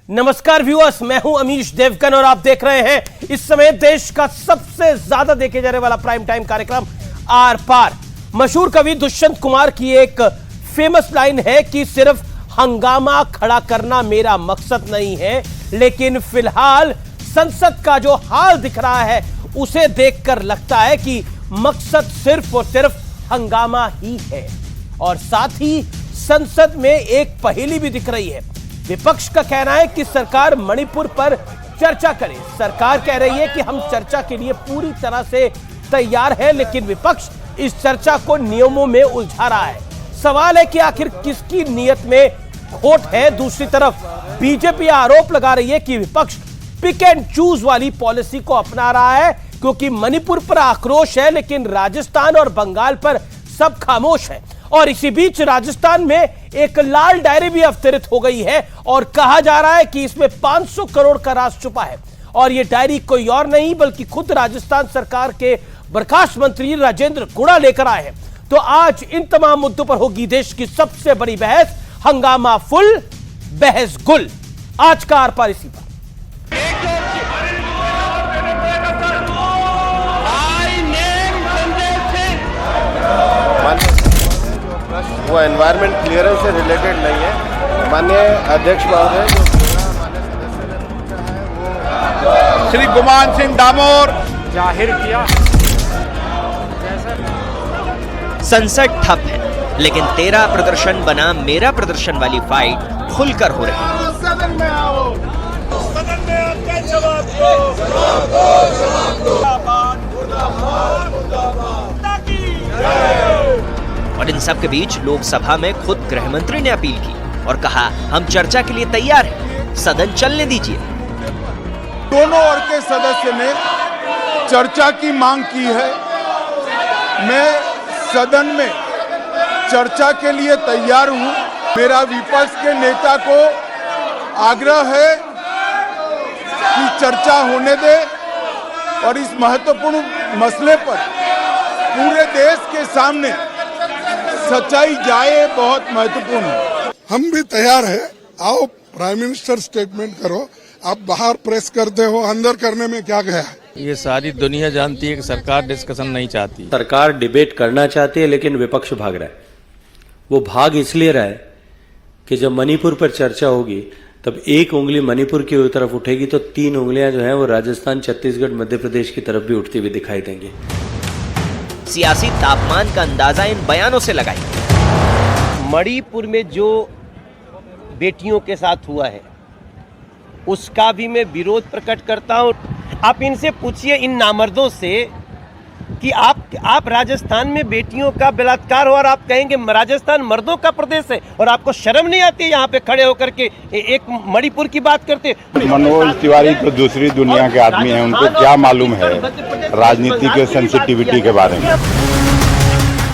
नमस्कार व्यूअर्स, मैं हूं अमीश देवगन और आप देख रहे हैं इस समय देश का सबसे ज्यादा देखे जाने वाला प्राइम टाइम कार्यक्रम आर पार। मशहूर कवि दुष्यंत कुमार की एक फेमस लाइन है कि सिर्फ हंगामा खड़ा करना मेरा मकसद नहीं है, लेकिन फिलहाल संसद का जो हाल दिख रहा है उसे देखकर लगता है कि मकसद सिर्फ और सिर्फ हंगामा ही है। और साथ ही संसद में एक पहेली भी दिख रही है। विपक्ष का कहना है कि सरकार मणिपुर पर चर्चा करे। सरकार कह रही है कि हम चर्चा के लिए पूरी तरह से तैयार है, लेकिन विपक्ष इस चर्चा को नियमों में उलझा रहा है। सवाल है कि आखिर किसकी नीयत में खोट है। दूसरी तरफ बीजेपी आरोप लगा रही है कि विपक्ष पिक एंड चूज वाली पॉलिसी को अपना रहा है, क्योंकि मणिपुर पर आक्रोश है लेकिन राजस्थान और बंगाल पर सब खामोश है। और इसी बीच राजस्थान में एक लाल डायरी भी अवतरित हो गई है और कहा जा रहा है कि इसमें 500 करोड़ का राज छुपा है। और यह डायरी कोई और नहीं बल्कि खुद राजस्थान सरकार के बर्खास्त मंत्री राजेंद्र गुड़ा लेकर आए हैं। तो आज इन तमाम मुद्दों पर होगी देश की सबसे बड़ी बहस। हंगामा फुल, बहस गुल। आज का आर पार इसी पर। वो एनवायरमेंट क्लियरेंस से रिलेटेड नहीं है। माननीय अध्यक्ष महोदय श्री गुमान सिंह डामोर जाहिर किया। संसद ठप है, लेकिन तेरा प्रदर्शन बना मेरा प्रदर्शन वाली फाइट खुलकर हो रही है। सदन में आओ, सदन में आके जवाब और इन सब के बीच लोकसभा में खुद गृह मंत्री ने अपील की और कहा, हम चर्चा के लिए तैयार हैं, सदन चलने दीजिए। दोनों ओर के सदस्य ने चर्चा की मांग की है। मैं सदन में चर्चा के लिए तैयार हूं। मेरा विपक्ष के नेता को आग्रह है कि चर्चा होने दे और इस महत्वपूर्ण मसले पर पूरे देश के सामने सच्चाई जाए, बहुत महत्वपूर्ण है। हम भी तैयार है। आओ, प्राइम मिनिस्टर स्टेटमेंट करो। आप बाहर प्रेस करते हो, अंदर करने में क्या गया है? ये सारी दुनिया जानती है कि सरकार डिस्कशन नहीं चाहती। सरकार डिबेट करना चाहती है लेकिन विपक्ष भाग रहा है। वो भाग इसलिए रहा है कि जब मणिपुर पर चर्चा होगी तब एक उंगली मणिपुर की तरफ उठेगी तो 3 उंगलियां जो हैं वो राजस्थान, छत्तीसगढ़, मध्य प्रदेश की तरफ भी उठती हुई दिखाई देंगी। सियासी तापमान का अंदाजा इन बयानों से लगाइए। मणिपुर में जो बेटियों के साथ हुआ है उसका भी मैं विरोध प्रकट करता हूं। आप इनसे पूछिए, इन नामर्दों से, कि आप राजस्थान में बेटियों का बलात्कार हो और आप कहेंगे राजस्थान मर्दों का प्रदेश है, और आपको शर्म नहीं आती यहाँ पे खड़े होकर के एक मणिपुर की बात करते? मनोज तिवारी तो दूसरी दुनिया के आदमी हैं, उनको क्या मालूम है राजनीति के सेंसिटिविटी के बारे में।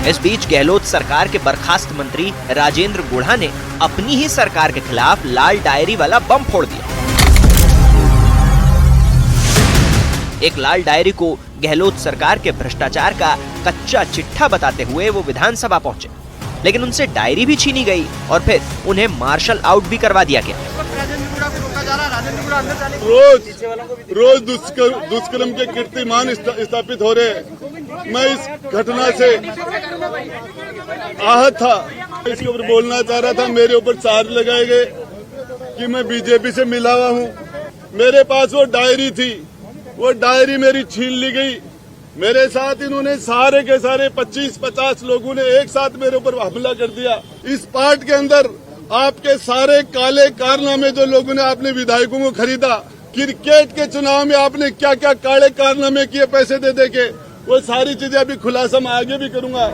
इस बीच गहलोत सरकार के बर्खास्त मंत्री राजेंद्र गुड़ा ने अपनी ही सरकार के खिलाफ लाल डायरी वाला बम फोड़ दिया। एक लाल डायरी को गहलोत सरकार के भ्रष्टाचार का कच्चा चिट्ठा बताते हुए वो विधानसभा पहुंचे, लेकिन उनसे डायरी भी छीनी गई और फिर उन्हें मार्शल आउट भी करवा दिया गया। रोज दुष्कर्म के कीर्तिमान स्थापित हो रहे। मैं इस घटना से आहत था। इसके ऊपर बोलना चाह रहा था। मेरे ऊपर चार्ज लगाए गए कि मैं बीजेपी से मिला हुआ हूँ। मेरे पास वो डायरी थी, वो डायरी मेरी छीन ली गई। मेरे साथ इन्होंने सारे के सारे 25-50 लोगों ने एक साथ मेरे ऊपर हमला कर दिया। इस पार्ट के अंदर आपके सारे काले कारनामे, जो लोगों ने आपने विधायकों को खरीदा, क्रिकेट के चुनाव में आपने क्या क्या काले कारनामे किए पैसे दे दे के, वो सारी चीजें अभी खुलासा मैं आगे भी करूंगा।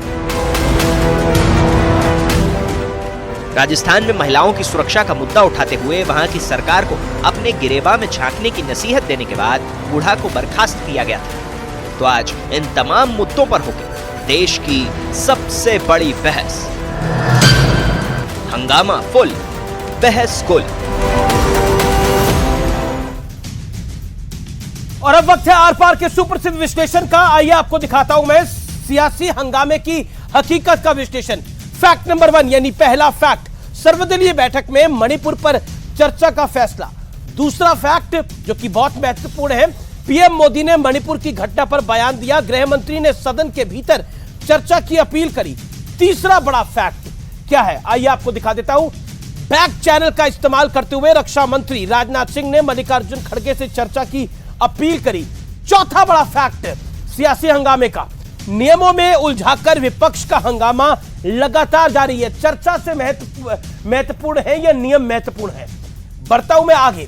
राजस्थान में महिलाओं की सुरक्षा का मुद्दा उठाते हुए वहां की सरकार को अपने गिरेबा में झांकने की नसीहत देने के बाद गुड़ा को बर्खास्त किया गया था। तो आज इन तमाम मुद्दों पर होगी देश की सबसे बड़ी बहस। हंगामा फुल, बहस कुल। और अब वक्त है आर पार के सुप्रसिद्ध विश्लेषण का। आइए आपको दिखाता हूं मैं सियासी हंगामे की हकीकत का विश्लेषण। फैक्ट नंबर 1 यानी पहला फैक्ट, सर्वदलीय बैठक में मणिपुर पर चर्चा का फैसला। दूसरा फैक्ट जो कि बहुत महत्वपूर्ण है, पीएम मोदी ने मणिपुर की घटना पर बयान दिया, गृह मंत्री ने सदन के भीतर चर्चा की अपील करी। तीसरा बड़ा फैक्ट क्या है, आइए आपको दिखा देता हूं। बैक चैनल का इस्तेमाल करते हुए रक्षा मंत्री राजनाथ सिंह ने मल्लिकार्जुन खड़गे से चर्चा की अपील करी। चौथा बड़ा फैक्ट सियासी हंगामे का, नियमों में उलझाकर विपक्ष का हंगामा लगातार जारी है। चर्चा से महत्वपूर्ण है या नियम महत्वपूर्ण है? बढ़ता हूं मैं आगे।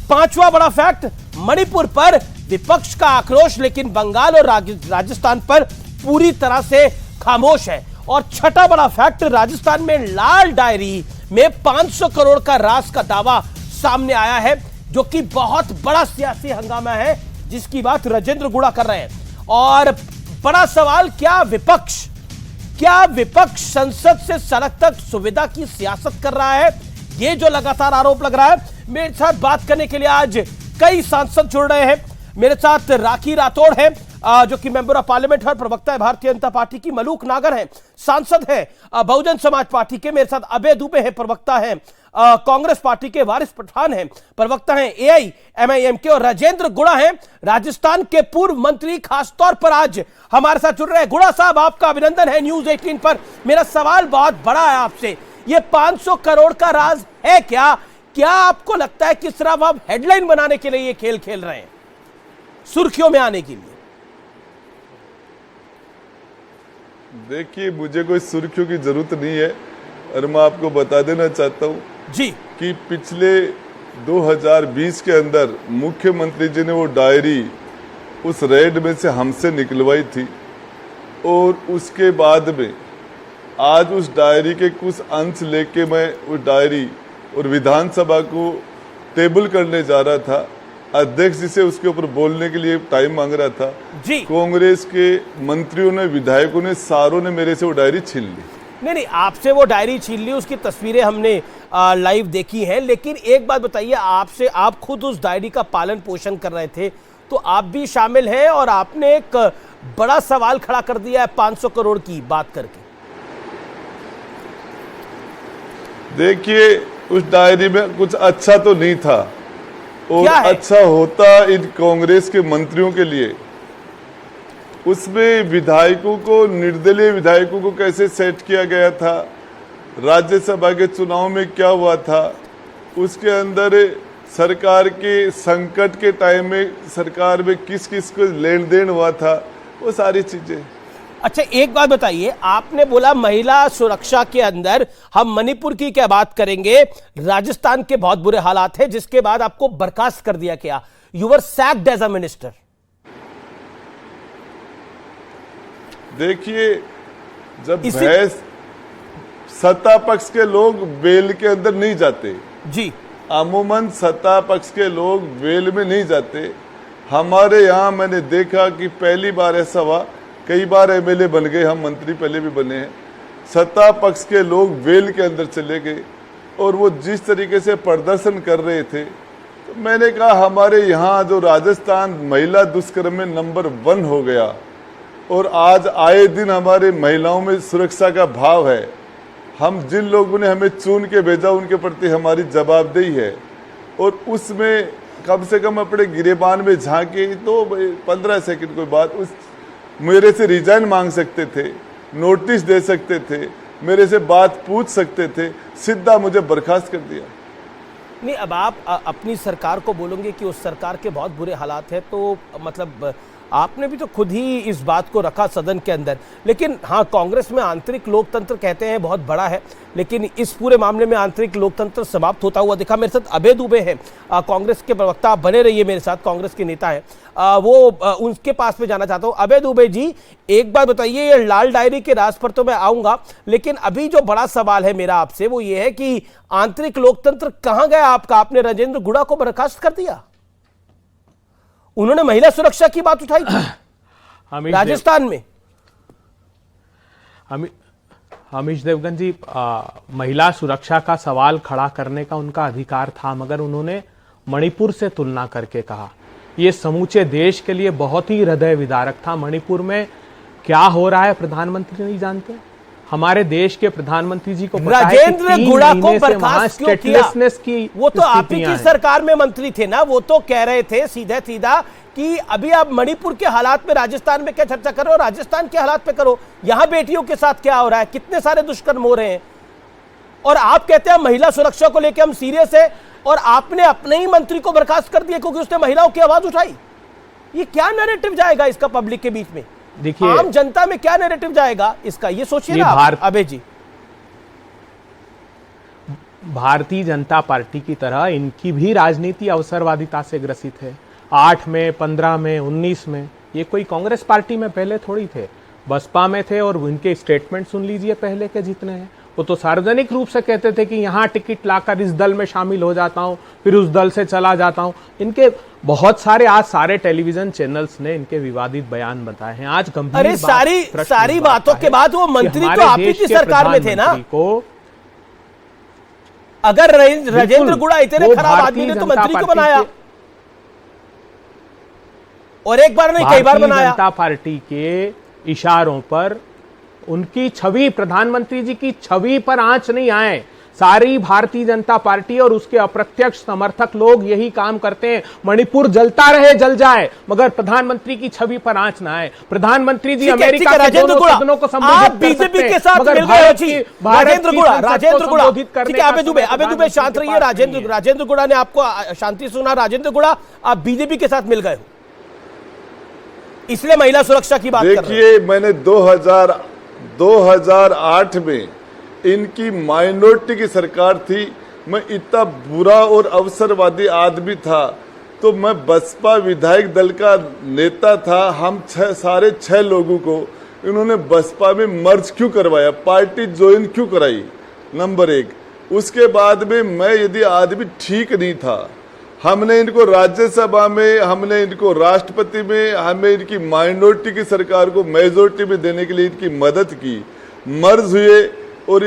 पांचवा बड़ा फैक्ट, मणिपुर पर विपक्ष का आक्रोश लेकिन बंगाल और राजस्थान पर पूरी तरह से खामोश है। और छठा बड़ा फैक्ट, राजस्थान में लाल डायरी में 500 करोड़ का रास का दावा सामने आया है, जो कि बहुत बड़ा सियासी हंगामा है, जिसकी बात राजेंद्र गुड़ा कर रहे हैं। और बड़ा सवाल, क्या विपक्ष संसद से सड़क तक सुविधा की सियासत कर रहा है? ये जो लगातार आरोप लग रहा है। मेरे साथ बात करने के लिए आज कई सांसद जुड़ रहे हैं। मेरे साथ राखी राठौड़ है, जो कि मेंबर ऑफ पार्लियामेंट है, प्रवक्ता है भारतीय जनता पार्टी की। मलूक नागर है, सांसद है बहुजन समाज पार्टी के। मेरे साथ अभय दुबे है, प्रवक्ता है कांग्रेस पार्टी के। वारिस पठान है, प्रवक्ता है AIMIM के। और राजेंद्र गुड़ा है, राजस्थान के पूर्व मंत्री, खासतौर पर आज हमारे साथ जुड़ रहे हैं। गुड़ा साहब, आपका अभिनंदन है न्यूज 18 पर। मेरा सवाल बहुत बड़ा है आपसे, ये 500 करोड़ का राज है क्या आपको लगता है कि सिर्फ आप हेडलाइन बनाने के लिए ये खेल खेल रहे हैं, सुर्खियों में आने के लिए? देखिए, मुझे कोई सुर्खियों की जरूरत नहीं है, और मैं आपको बता देना चाहता हूँ जी कि पिछले 2020 के अंदर मुख्यमंत्री जी ने वो डायरी उस रेड में से हमसे निकलवाई थी, और उसके बाद में आज उस डायरी के कुछ अंश लेके मैं उस डायरी और विधानसभा को टेबल करने जा रहा था। अध्यक्ष जी से उसके ऊपर बोलने के लिए टाइम मांग रहा था जी। कांग्रेस के मंत्रियों ने, विधायकों ने, सारों ने मेरे से वो डायरी छीन ली। नहीं, आपसे वो डायरी छीन ली, उसकी तस्वीरें हमने लाइव देखी हैं। लेकिन एक बात बताइए, आप खुद उस डायरी का पालन पोषण कर रहे थे, तो आप भी शामिल हैं और आपने एक बड़ा सवाल खड़ा कर दिया है 500 करोड़ की बात करके। देखिए, उस डायरी में कुछ अच्छा तो नहीं था, और अच्छा होता इन कांग्रेस के मंत्रियों के लिए। उसमें विधायकों को, निर्दलीय विधायकों को कैसे सेट किया गया था, राज्यसभा के चुनाव में क्या हुआ था, उसके अंदर सरकार के संकट के टाइम में सरकार में किस किस को लेन देन हुआ था, वो सारी चीजें। अच्छा, एक बात बताइए, आपने बोला महिला सुरक्षा के अंदर हम मणिपुर की क्या बात करेंगे, राजस्थान के बहुत बुरे हालात हैं, जिसके बाद आपको बर्खास्त कर दिया गया। You were sacked as a minister. देखिए, जब भैंस, सत्ता पक्ष के लोग बेल के अंदर नहीं जाते जी, अमूमन सत्ता पक्ष के लोग बेल में नहीं जाते। हमारे यहाँ मैंने देखा कि पहली बार ऐसा हुआ, कई बार MLA बन गए, हम मंत्री पहले भी बने हैं, सत्ता पक्ष के लोग वेल के अंदर चले गए, और वो जिस तरीके से प्रदर्शन कर रहे थे, तो मैंने कहा हमारे यहाँ जो राजस्थान महिला दुष्कर्म में नंबर 1 हो गया, और आज आए दिन हमारे महिलाओं में सुरक्षा का भाव है। हम जिन लोगों ने हमें चुन के भेजा, उनके प्रति हमारी जवाबदेही है, और उसमें कम से कम अपने गिरेबान में झांके तो 15 सेकंड कोई बात, उस मेरे से रिजाइन मांग सकते थे, नोटिस दे सकते थे, मेरे से बात पूछ सकते थे, सीधा मुझे बर्खास्त कर दिया। नहीं, अब आप अपनी सरकार को बोलोगे कि उस सरकार के बहुत बुरे हालात हैं, तो मतलब आपने भी तो खुद ही इस बात को रखा सदन के अंदर। लेकिन हाँ, कांग्रेस में आंतरिक लोकतंत्र कहते हैं बहुत बड़ा है, लेकिन इस पूरे मामले में आंतरिक लोकतंत्र समाप्त होता हुआ दिखा। मेरे साथ अभय दुबे हैं, कांग्रेस के प्रवक्ता, आप बने रहिए मेरे साथ, कांग्रेस के नेता हैं, उनके पास में जाना चाहता हूँ। अभय दुबे जी, एक बात बताइए, ये लाल डायरी के राज पर तो मैं आऊंगा, लेकिन अभी जो बड़ा सवाल है मेरा आपसे वो ये है कि आंतरिक लोकतंत्र कहाँ गया आपका? आपने राजेंद्र गुड़ा को बर्खास्त कर दिया, उन्होंने महिला सुरक्षा की बात उठाई थी राजस्थान में। हमीश देवगन जी, महिला सुरक्षा का सवाल खड़ा करने का उनका अधिकार था, मगर उन्होंने मणिपुर से तुलना करके कहा। ये समूचे देश के लिए बहुत ही हृदय विदारक था। मणिपुर में क्या हो रहा है प्रधानमंत्री नहीं जानते, हमारे देश के प्रधानमंत्री जी को पता है कि राजेंद्र 3 गुड़ा को महीने से वहां बर्खास्त क्यों किया? स्टेटलेसनेस की वो तो आप ही की स्थितियां हैं। सरकार में मंत्री थे ना, वो तो कह रहे थे सीधे सीधा कि अभी आप मणिपुर के हालात में राजस्थान में क्या चर्चा करो, राजस्थान के हालात पे करो, यहां बेटियों के साथ क्या हो रहा है, कितने सारे दुष्कर्म हो रहे हैं। और आप कहते हैं महिला सुरक्षा को लेकर हम सीरियस है, और आपने अपने ही मंत्री को बर्खास्त कर दिया क्योंकि उसने महिलाओं की आवाज उठाई। ये क्या नैरेटिव जाएगा इसका पब्लिक के बीच में? देखिए, आम जनता में क्या नैरेटिव जाएगा इसका, ये सोचिए ना आप, अबे जी। भारतीय जनता पार्टी की तरह इनकी भी राजनीति अवसरवादिता से ग्रसित है। 8 में, 15 में, 19 में ये कोई कांग्रेस पार्टी में पहले थोड़ी थे, बसपा में थे। और इनके स्टेटमेंट सुन लीजिए पहले के जितने हैं, वो तो सार्वजनिक रूप से कहते थे कि यहाँ टिकट लाकर इस दल में शामिल हो जाता हूँ, फिर उस दल से चला जाता हूँ। इनके बहुत सारे, आज सारे टेलीविजन चैनल्स ने इनके विवादित बयान बताए हैं। आज गंभीर अरे सारी बातों के बाद वो मंत्री तो आप ही की सरकार में थे ना। अगर राजेंद्र गुड़ा इतने खराब आदमी ने तो मंत्री को बनाया, और एक बार नहीं कई बार बनाया। जनता पार्टी के इशारों पर, उनकी छवि, प्रधानमंत्री जी की छवि पर आंच नहीं आए। सारी भारतीय जनता पार्टी और उसके अप्रत्यक्ष समर्थक लोग यही काम करते हैं। मणिपुर जलता रहे, जल जाए, मगर प्रधानमंत्री की छवि पर आंच ना आए। प्रधानमंत्री जी अमेरिका के दोनों सदनों को संबोधित बीजेपी के साथ मिल गए। राजेंद्र गुड़ा ठीक है, अबे दुबे शांत रहिए। राजेंद्र गुड़ा ने आपको शांति सुना। राजेंद्र गुड़ा, आप बीजेपी के साथ मिल गए हो, इसलिए महिला सुरक्षा की बात कर रहे हैं। देखिए, मैंने 2008 में इनकी माइनॉरिटी की सरकार थी। मैं इतना बुरा और अवसरवादी आदमी था, तो मैं बसपा विधायक दल का नेता था। हम सारे 6 लोगों को इन्होंने बसपा में मर्ज क्यों करवाया, पार्टी ज्वाइन क्यों कराई, नंबर 1। उसके बाद में मैं यदि आदमी ठीक नहीं था, हमने इनको राज्यसभा में, हमने इनको राष्ट्रपति में, हमें इनकी माइनॉरिटी की सरकार को मेजोरिटी में देने के लिए इनकी मदद की, मर्ज हुए और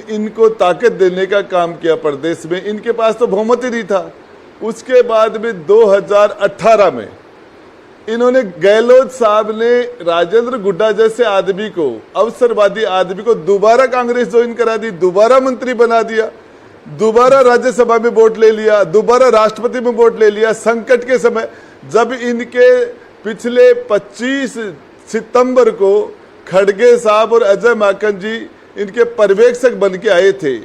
इनको ताकत देने का काम किया प्रदेश में। इनके पास तो बहुमत ही नहीं था। उसके बाद में 2018 में इन्होंने, गहलोत साहब ने राजेंद्र गुड्डा जैसे आदमी को, अवसरवादी आदमी को दोबारा कांग्रेस ज्वाइन करा दी, दोबारा मंत्री बना दिया, दोबारा राज्यसभा में वोट ले लिया, दोबारा राष्ट्रपति में वोट ले लिया। संकट के समय जब इनके पिछले 25 सितंबर को खड़गे साहब और अजय माकन जी इनके पर्यवेक्षक बन के आए थे,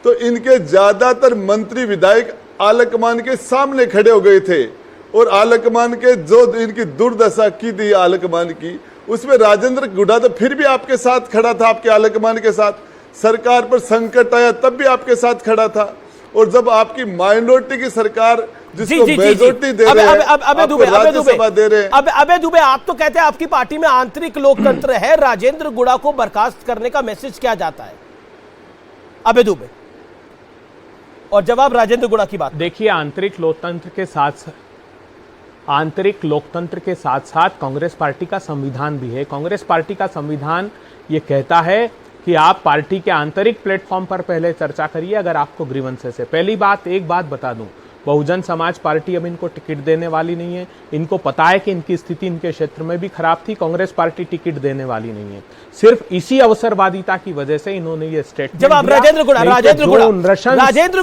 तो इनके ज्यादातर मंत्री विधायक आलकमान के सामने खड़े हो गए थे। और आलकमान के जो इनकी दुर्दशा की थी आलकमान की, उसमें राजेंद्र गुड्डा तो फिर भी आपके साथ खड़ा था, आपके आलकमान के साथ। सरकार पर संकट आया तब भी आपके साथ खड़ा था। और जब आपकी माइनॉरिटी की सरकार जिसको मेजोरिटी दे रहे हैं, आपको राज्यसभा दे रहे हैं। अबे दुबे, आप तो कहते हैं आपकी पार्टी में आंतरिक लोकतंत्र है, राजेंद्र गुड़ा को बर्खास्त करने का मैसेज क्या जाता है अबे दुबे? और जवाब राजेंद्र गुड़ा की बात। देखिए, आंतरिक लोकतंत्र के साथ साथ कांग्रेस पार्टी का संविधान भी है। कांग्रेस पार्टी का संविधान ये कहता है कि आप पार्टी के आंतरिक प्लेटफॉर्म पर पहले चर्चा करिए अगर आपको ग्रीवेंसेस है। पहली बात, एक बात बता दूं, बहुजन समाज पार्टी अब इनको टिकट देने वाली नहीं है। इनको पता है कि इनकी स्थिति इनके क्षेत्र में भी खराब थी, कांग्रेस पार्टी टिकट देने वाली नहीं है। सिर्फ इसी अवसरवादिता की वजह से इन्होंने ये स्टेटमेंट दिया। जवाब राजेंद्र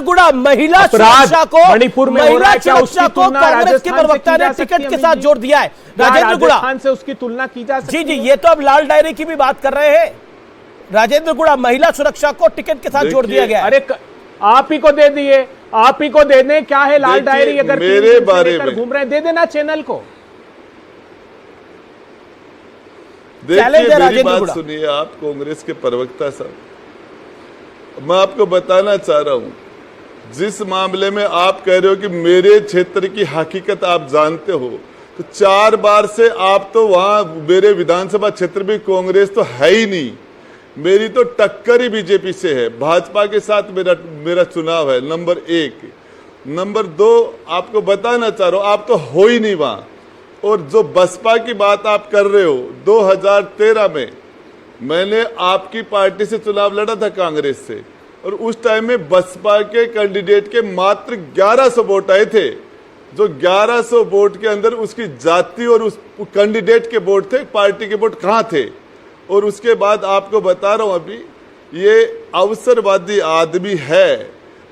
गुड़ा, महिला सुरक्षा को मणिपुर में हो रहा है, क्या उसकी तुलना कांग्रेस के प्रवक्ता ने टिकट के साथ जोड़ दिया है? राजेंद्र गुड़ा से उसकी तुलना की जा सकती है। जी, ये तो अब लाल डायरी की भी बात कर रहे हैं। राजेंद्र गुड़ा, महिला सुरक्षा को टिकट के साथ जोड़ दिया गया। अरे आप ही को दे दिए, आप ही को दे दें, क्या है लाल डायरी? अगर मेरे बारे में घूम रहे हैं, दे देना चैनल को। देखिए, मेरी बात सुनिए आप, कांग्रेस के प्रवक्ता साहब, मैं आपको बताना चाह रहा हूं, जिस मामले में आप कह रहे हो कि मेरे क्षेत्र की हकीकत आप जानते हो, तो 4 बार से आप तो वहां, मेरे विधानसभा क्षेत्र में कांग्रेस तो है ही नहीं। मेरी तो टक्कर ही बीजेपी से है, भाजपा के साथ मेरा चुनाव है, नंबर 1। नंबर 2, आपको बताना चाह रहा हूं, आप तो हो ही नहीं वहां। और जो बसपा की बात आप कर रहे हो, 2013 में मैंने आपकी पार्टी से चुनाव लड़ा था कांग्रेस से, और उस टाइम में बसपा के कैंडिडेट के मात्र 1100 वोट आए थे। जो 1100 वोट के अंदर उसकी जाति और उस कैंडिडेट के वोट थे, पार्टी के वोट कहां थे? और उसके बाद आपको बता रहा हूं अभी ये अवसरवादी आदमी है,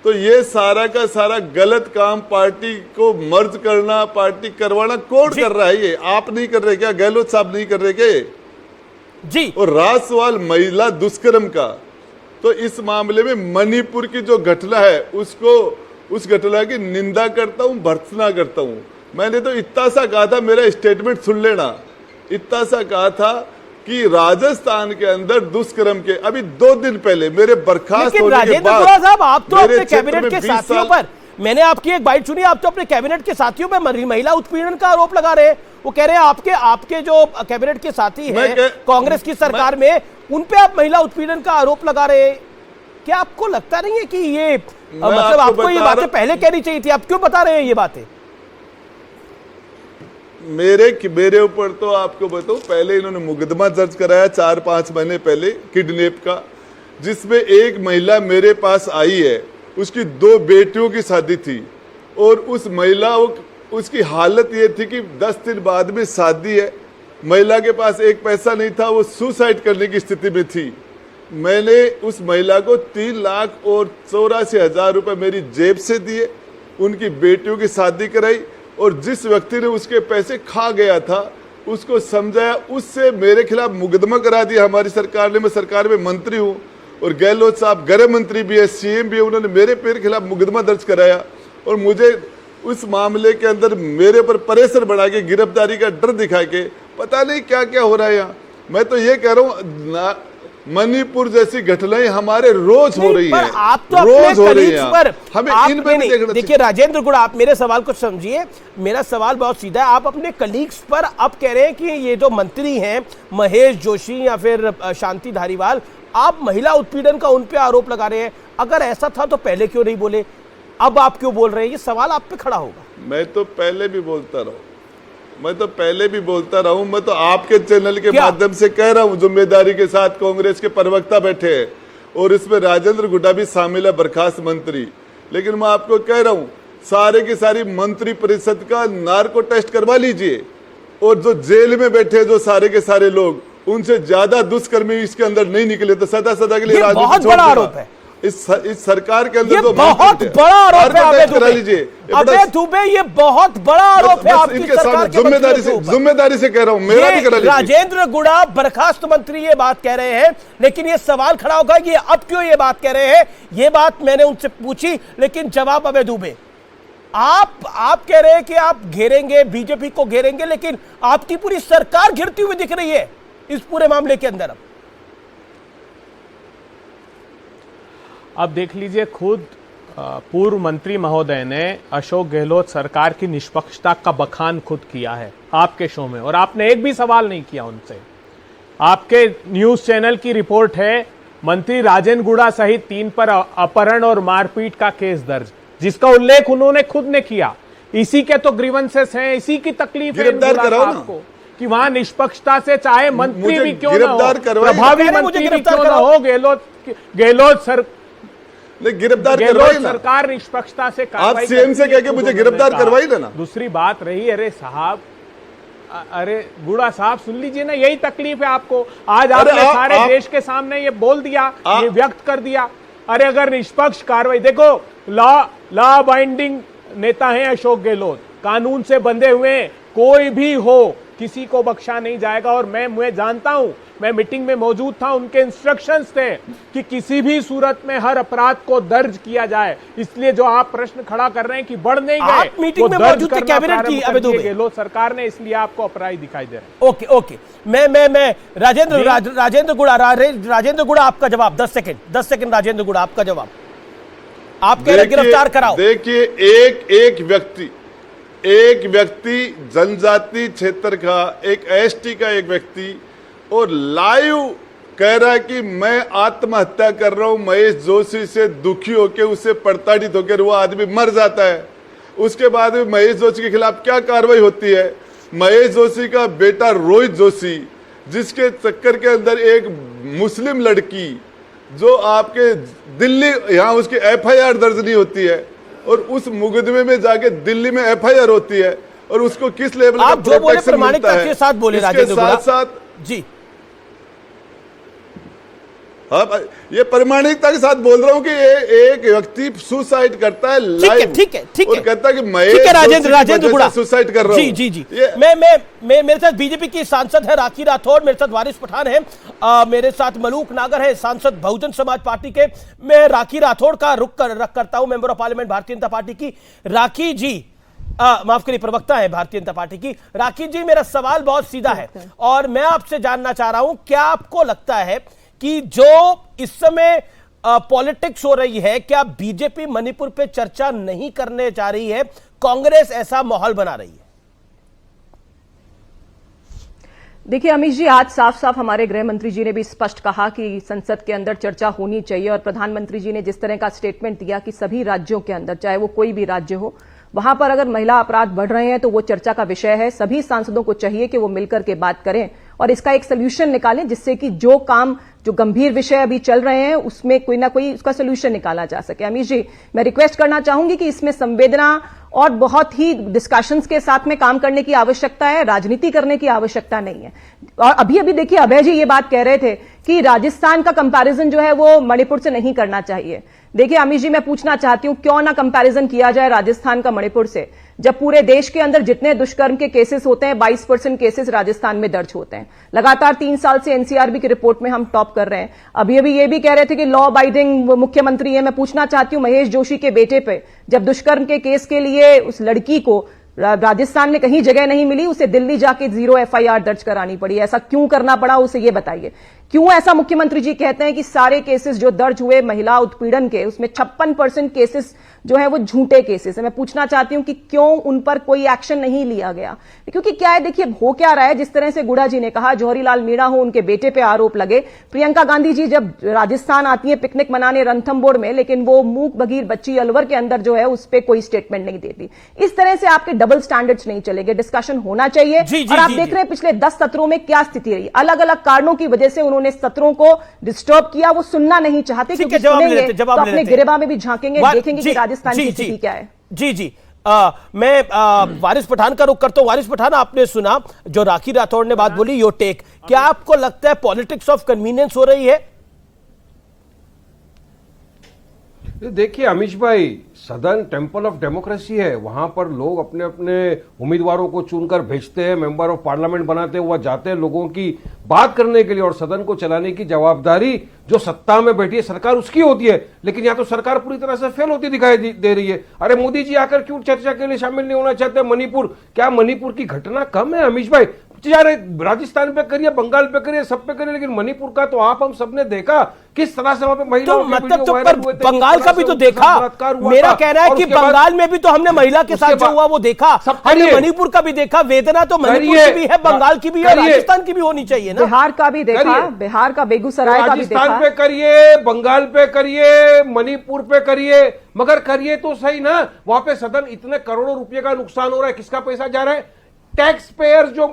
तो ये सारा का सारा गलत काम पार्टी को मर्ज करना, पार्टी करवाना कौन कर रहा है? ये आप नहीं कर रहे क्या? गहलोत साहब नहीं कर रहे क्या जी? और रहा सवाल महिला दुष्कर्म का, तो इस मामले में मणिपुर की जो घटना है उस घटना की निंदा करता हूं, भर्त्सना करता हूं। मैंने तो इतना सा कहा था, मेरा स्टेटमेंट सुन लेना, इतना सा कहा था कि राजस्थान के अंदर दुष्कर्म के अभी 2 दिन पहले मेरे बर्खास्त होने के राजेंद्र बाद गुड़ा साहब, आप तो मेरे अपने क्षेत्र कैबिनेट में के 20 साथियों साल पर, मैंने आपकी एक बाइट सुनी, आप तो अपने कैबिनेट के साथियों पर महिला उत्पीड़न का आरोप लगा रहे हैं। वो कह रहे हैं आपके जो कैबिनेट के साथी हैं कांग्रेस की सरकार में, उन पे आप महिला उत्पीड़न का आरोप लगा रहे हैं। क्या आपको लगता नहीं है कि ये मतलब आपको ये बातें पहले कहनी चाहिए थी? आप क्यों बता रहे हैं ये बातें? मेरे ऊपर तो आपको बताऊं, पहले इन्होंने मुकदमा दर्ज कराया 4-5 महीने पहले किडनैप का, जिसमें एक महिला मेरे पास आई है, उसकी 2 बेटियों की शादी थी और उस महिला उसकी हालत ये थी कि 10 दिन बाद में शादी है, महिला के पास एक पैसा नहीं था, वो सुसाइड करने की स्थिति में थी। मैंने उस महिला को 3,84,000 रुपए मेरी जेब से दिए, उनकी बेटियों की शादी कराई और जिस व्यक्ति ने उसके पैसे खा गया था उसको समझाया, उससे मेरे खिलाफ मुकदमा करा दिया हमारी सरकार ने। मैं सरकार में मंत्री हूं और गहलोत साहब गृह मंत्री भी है, सीएम भी है, उन्होंने मेरे पैर खिलाफ मुकदमा दर्ज कराया और मुझे उस मामले के अंदर मेरे पर प्रेशर बढ़ा के, गिरफ्तारी का डर दिखा के, पता नहीं क्या क्या हो रहा है यहाँ। मैं तो ये कह रहा हूँ, मणिपुर जैसी घटनाएं हमारे रोज हो रही हैं, आप तो रोज हो रही हैं, पर हमें इन पे भी देखना। देखिए राजेंद्र गुड़ा, आप मेरे सवाल को समझिए, मेरा सवाल बहुत सीधा है। आप अपने कलीग्स पर अब कह रहे हैं कि ये जो मंत्री हैं महेश जोशी या फिर शांति धारीवाल, आप महिला उत्पीड़न का उन पे आरोप लगा रहे हैं। अगर ऐसा था तो पहले क्यों नहीं बोले, अब आप क्यों बोल रहे हैं? ये सवाल आप पे खड़ा होगा। मैं तो पहले भी बोलता रहा हूं, मैं तो आपके चैनल के माध्यम से कह रहा हूं, जिम्मेदारी के साथ कांग्रेस के प्रवक्ता बैठे हैं और इसमें राजेंद्र गुड्डा भी शामिल है, बर्खास्त मंत्री। लेकिन मैं आपको कह रहा हूं, सारे की सारी मंत्री परिषद का नार्को टेस्ट करवा लीजिए और जो जेल में बैठे जो सारे के सारे लोग, उनसे ज्यादा दुष्कर्मी इसके अंदर नहीं निकले तो सदा सदा के लिए राजनीति बहुत बड़ा आरोप है इस सरकार के अंदर। ये बहुत बड़ा आरोप है अभय दुबे, ये बहुत बड़ा आरोप है आपकी सरकार के। जिम्मेदारी से कह रहा हूं, मेरा भी करा लीजिए। राजेंद्र गुड़ा बर्खास्त मंत्री ये बात कह रहे हैं, लेकिन ये सवाल खड़ा होगा कि अब क्यों ये बात कह रहे हैं। ये बात मैंने उनसे पूछी, लेकिन जवाब अभय दुबे, आप कह रहे हैं कि आप घेरेंगे, बीजेपी को घेरेंगे, लेकिन आपकी पूरी सरकार घिरती हुई दिख रही है इस पूरे मामले के अंदर। अब देख लीजिए, खुद पूर्व मंत्री महोदय ने अशोक गहलोत सरकार की निष्पक्षता का बखान खुद किया है आपके शो में, और आपने एक भी सवाल नहीं किया उनसे। आपके न्यूज चैनल की रिपोर्ट है, मंत्री राजेंद्र गुड़ा सहित 3 पर अपहरण और मारपीट का केस दर्ज, जिसका उल्लेख उन्होंने खुद ने किया। इसी के तो ग्रीवेंसेस हैं, इसी की तकलीफ है आपको कि वहां निष्पक्षता से चाहे मंत्री भी क्यों ना हो, प्रभावी मंत्री भी क्यों ना हो, गहलोत सरकार निष्पक्षता से कार्रवाई। आप सीएम से कह के मुझे गिरफ्तार करवाई लेना। दूसरी बात रही, अरे साहब, अरे गुड़ा साहब सुन लीजिए ना, यही तकलीफ है आपको। आज आपने सारे देश के सामने ये बोल दिया, ये व्यक्त कर दिया। अरे अगर निष्पक्ष कार्रवाई, देखो लॉ बाइंडिंग नेता हैं अशोक गहलोत, कानून से बंधे हुए, कोई भी हो किसी को बख्शा नहीं जाएगा। और मैं जानता हूं, मैं मीटिंग में मौजूद था, उनके इंस्ट्रक्शंस थे कि किसी भी सूरत में हर अपराध को दर्ज किया जाए। इसलिए जो आप प्रश्न खड़ा कर रहे हैं कि बढ़ नहीं गए, मीटिंग में मौजूद थे कैबिनेट की अभय दुबे, गहलोत सरकार ने, इसलिए आपको अपराधी दिखाई दे रहा है। ओके, मैं राजेंद्र गुड़ा आपका जवाब 10 सेकंड राजेंद्र गुड़ा आपका जवाब। आप कह रहे गिरफ्तार कराओ। देखिए, एक व्यक्ति जनजाति क्षेत्र का, एक एसटी का एक व्यक्ति, और लाइव कह रहा है कि मैं आत्महत्या कर रहा हूं, महेश जोशी से दुखी होकर, उससे प्रताड़ित होकर वो आदमी मर जाता है। उसके बाद में महेश जोशी के खिलाफ क्या कार्रवाई होती है? महेश जोशी का बेटा रोहित जोशी, जिसके चक्कर के अंदर एक मुस्लिम लड़की, जो आपके दिल्ली, यहां उसकी एफआईआर दर्ज नहीं होती है और उस मुकदमे में जाके दिल्ली में एफआईआर होती है, और उसको किस लेवल का प्रोटेक्शन मिलता है? साथ बोले राजेंद्र गुड़ा साथ जी, हाँ, ये प्रामाणिकता के साथ बोल रहा हूँ कि एक व्यक्ति सुसाइड करता है लाइव, ठीक है और कहता है कि मैं ठीक है राजेंद्र गुड़ा सुसाइड कर रहा हूँ। जी मैं मेरे साथ बीजेपी की सांसद है राखी राठौड़, मेरे साथ वारिस पठान है, मेरे साथ मलूक नागर है, सांसद बहुजन समाज पार्टी के। मैं राखी राठौड़ का रुख करता हूं, member of parliament Bharatiya Janata party की। राखी जी माफ करिए, प्रवक्ता है भारतीय जनता पार्टी की। राखी जी, मेरा सवाल बहुत सीधा है और मैं आपसे जानना चाह रहा हूं, क्या आपको लगता है कि जो इस समय पॉलिटिक्स हो रही है, क्या बीजेपी मणिपुर पे चर्चा नहीं करने जा रही है, कांग्रेस ऐसा माहौल बना रही है? देखिए अमित जी, आज साफ साफ हमारे गृह मंत्री जी ने भी स्पष्ट कहा कि संसद के अंदर चर्चा होनी चाहिए, और प्रधानमंत्री जी ने जिस तरह का स्टेटमेंट दिया कि सभी राज्यों के अंदर, चाहे वो कोई भी राज्य हो, वहां पर अगर महिला अपराध बढ़ रहे हैं तो वो चर्चा का विषय है। सभी सांसदों को चाहिए कि वो मिलकर के बात करें और इसका एक सोल्यूशन निकालें, जिससे कि जो गंभीर विषय अभी चल रहे हैं उसमें कोई ना कोई उसका सोल्यूशन निकाला जा सके। अमित जी, मैं रिक्वेस्ट करना चाहूंगी कि इसमें संवेदना और बहुत ही डिस्कशंस के साथ में काम करने की आवश्यकता है, राजनीति करने की आवश्यकता नहीं है। और अभी देखिए अभय जी ये बात कह रहे थे कि राजस्थान का कंपैरिजन जो है वो मणिपुर से नहीं करना चाहिए। देखिए अमित जी, मैं पूछना चाहती हूं, क्यों ना कंपैरिजन किया जाए राजस्थान का मणिपुर से, जब पूरे देश के अंदर जितने दुष्कर्म के केसेस होते हैं 22% केसेस राजस्थान में दर्ज होते हैं। लगातार 3 साल से एनसीआरबी की रिपोर्ट में हम टॉप कर रहे हैं। अभी ये भी कह रहे थे कि लॉ अबाइडिंग मुख्यमंत्री है। मैं पूछना चाहती हूं, महेश जोशी के बेटे पे जब दुष्कर्म के केस के लिए उस लड़की को राजस्थान में कहीं जगह नहीं मिली, उसे दिल्ली जाके 0 FIR दर्ज करानी पड़ी। ऐसा क्यों करना पड़ा, उसे ये बताइए। क्यों ऐसा मुख्यमंत्री जी कहते हैं कि सारे केसेस जो दर्ज हुए महिला उत्पीड़न के, उसमें 56% केसेस जो है वो झूठे केसेस है। मैं पूछना चाहती हूं कि क्यों उन पर कोई एक्शन नहीं लिया गया? क्योंकि क्या है, देखिए हो क्या रहा है, जिस तरह से गुड़ा जी ने कहा, जौहरीलाल मीणा हो, उनके बेटे पे आरोप लगे। प्रियंका गांधी जी जब राजस्थान आती है पिकनिक मनाने रणथंभौर में, लेकिन वो मूक बधिर बच्ची अलवर के अंदर जो है उस पर कोई स्टेटमेंट नहीं देती। इस तरह से आपके डबल स्टैंडर्ड्स नहीं चलेंगे। डिस्कशन होना चाहिए। और आप देख रहे हैं पिछले 10 सत्रों में क्या स्थिति रही। अलग अलग कारणों की वजह से उन्होंने सत्रों को डिस्टर्ब किया, वो सुनना नहीं चाहते, क्योंकि सुनेंगे तो अपने गिरेबा में भी झांकेंगे, देखेंगे कि राजस्थान की स्थिति क्या है। जी मैं वारिस पठान का रुख करता हूं। वारिस पठान, आपने सुना जो राखी राठौड़ ने बात बोली, योर टेक। क्या आपको लगता है पॉलिटिक्स ऑफ कन्वीनियंस हो रही है? देखिए अमीश भाई, सदन टेम्पल ऑफ डेमोक्रेसी है। वहां पर लोग अपने अपने उम्मीदवारों को चुनकर भेजते हैं, मेंबर ऑफ पार्लियामेंट बनाते हैं, वह जाते हैं लोगों की बात करने के लिए, और सदन को चलाने की जवाबदारी जो सत्ता में बैठी है सरकार उसकी होती है। लेकिन या तो सरकार पूरी तरह से फेल होती दिखाई दे रही है। अरे मोदी जी आकर क्यों चर्चा के लिए शामिल नहीं होना चाहते? मणिपुर, क्या मणिपुर की घटना कम है अमीश भाई? यार राजस्थान पे करिए, बंगाल पे करिए, सब पे करिए, लेकिन मणिपुर का तो हम सबने देखा किस तरह से वहां पे महिलाओं तो मतलब तो पर बंगाल का भी तो देखा। मेरा कहना है कि बंगाल में भी तो हमने महिला के साथ जो हुआ वो देखा, हमने मणिपुर का भी देखा। वेदना तो मणिपुर की भी है, बंगाल की भी है, राजस्थान की भी होनी चाहिए ना। बिहार का भी देखा, बिहार का बेगूसराय का भी देखा। राजस्थान पे करिए, बंगाल पे करिए, मणिपुर पे करिए, मगर करिए तो सही ना। वहां पे सदन इतने करोड़ों रुपए का नुकसान हो रहा है, किसका पैसा जा रहा है? टैक्स पेयर जो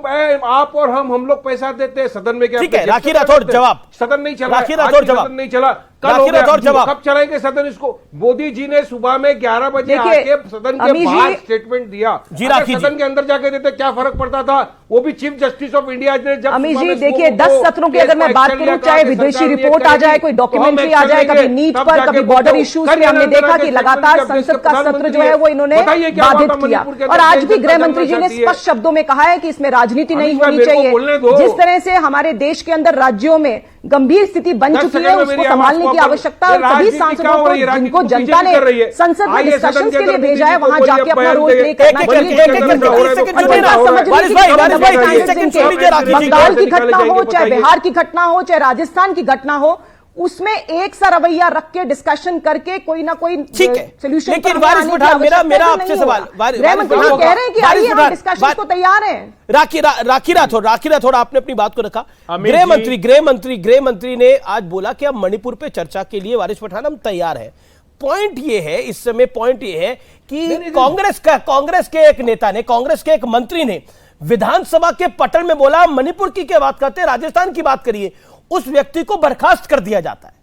आप और हम लोग पैसा देते हैं सदन में। क्या ठीक है, राखी राठौड़ जवाब। सदन नहीं चला, राखी राठौड़ जवाब सदन नहीं चला, कब चलाएंगे सदन इसको? मोदी जी ने सुबह में 11 बजे आके सदन के बाहर स्टेटमेंट दिया। सदन के अंदर जाके देते क्या फर्क पड़ता था? वो भी चीफ जस्टिस ऑफ इंडिया ने जब अमित जी देखिए 10 सत्रों की अगर मैं बात करूं, चाहे विदेशी रिपोर्ट आ जाए, कोई डॉक्यूमेंट्री आ जाए, कभी नीट पर, कभी बॉर्डर इश्यूज पे, हमने देखा कि लगातार संसद का सत्र जो है वो इन्होंने बाधित किया। और आज भी गृह मंत्री जी ने स्पष्ट शब्दों में कहा है कि इसमें राजनीति नहीं होनी चाहिए। जिस तरह से हमारे देश के अंदर राज्यों में गंभीर स्थिति बन चुकी है, उसको संभालने की आवश्यकता है। सभी सांसदों को, जिनको जनता ने संसद में डिस्कशन के लिए भेजा है, वहां जाके अपना रोल प्ले करना चाहिए। बंगाल की घटना हो, चाहे बिहार की घटना हो, चाहे राजस्थान की घटना हो, उसमें एक सा रवैया रख के डिस्कशन करके कोई ना कोई सोल्यूशन। लेकिन वारिस पठान, मेरा आपसे सवाल, गृह मंत्री कह रहे हैं कि आइए हम डिस्कशन को तैयार हैं। राखी राठौड़ आपने अपनी बात को रखा। गृह मंत्री ने आज बोला कि अब मणिपुर पे चर्चा के लिए वारिस पठान हम तैयार हैं। पॉइंट ये है, इस समय पॉइंट ये है कि कांग्रेस के एक नेता ने, कांग्रेस के एक मंत्री ने विधानसभा के पटल में बोला मणिपुर की क्या बात करते हैं, राजस्थान की बात करिए। उस व्यक्ति को बर्खास्त कर दिया जाता है,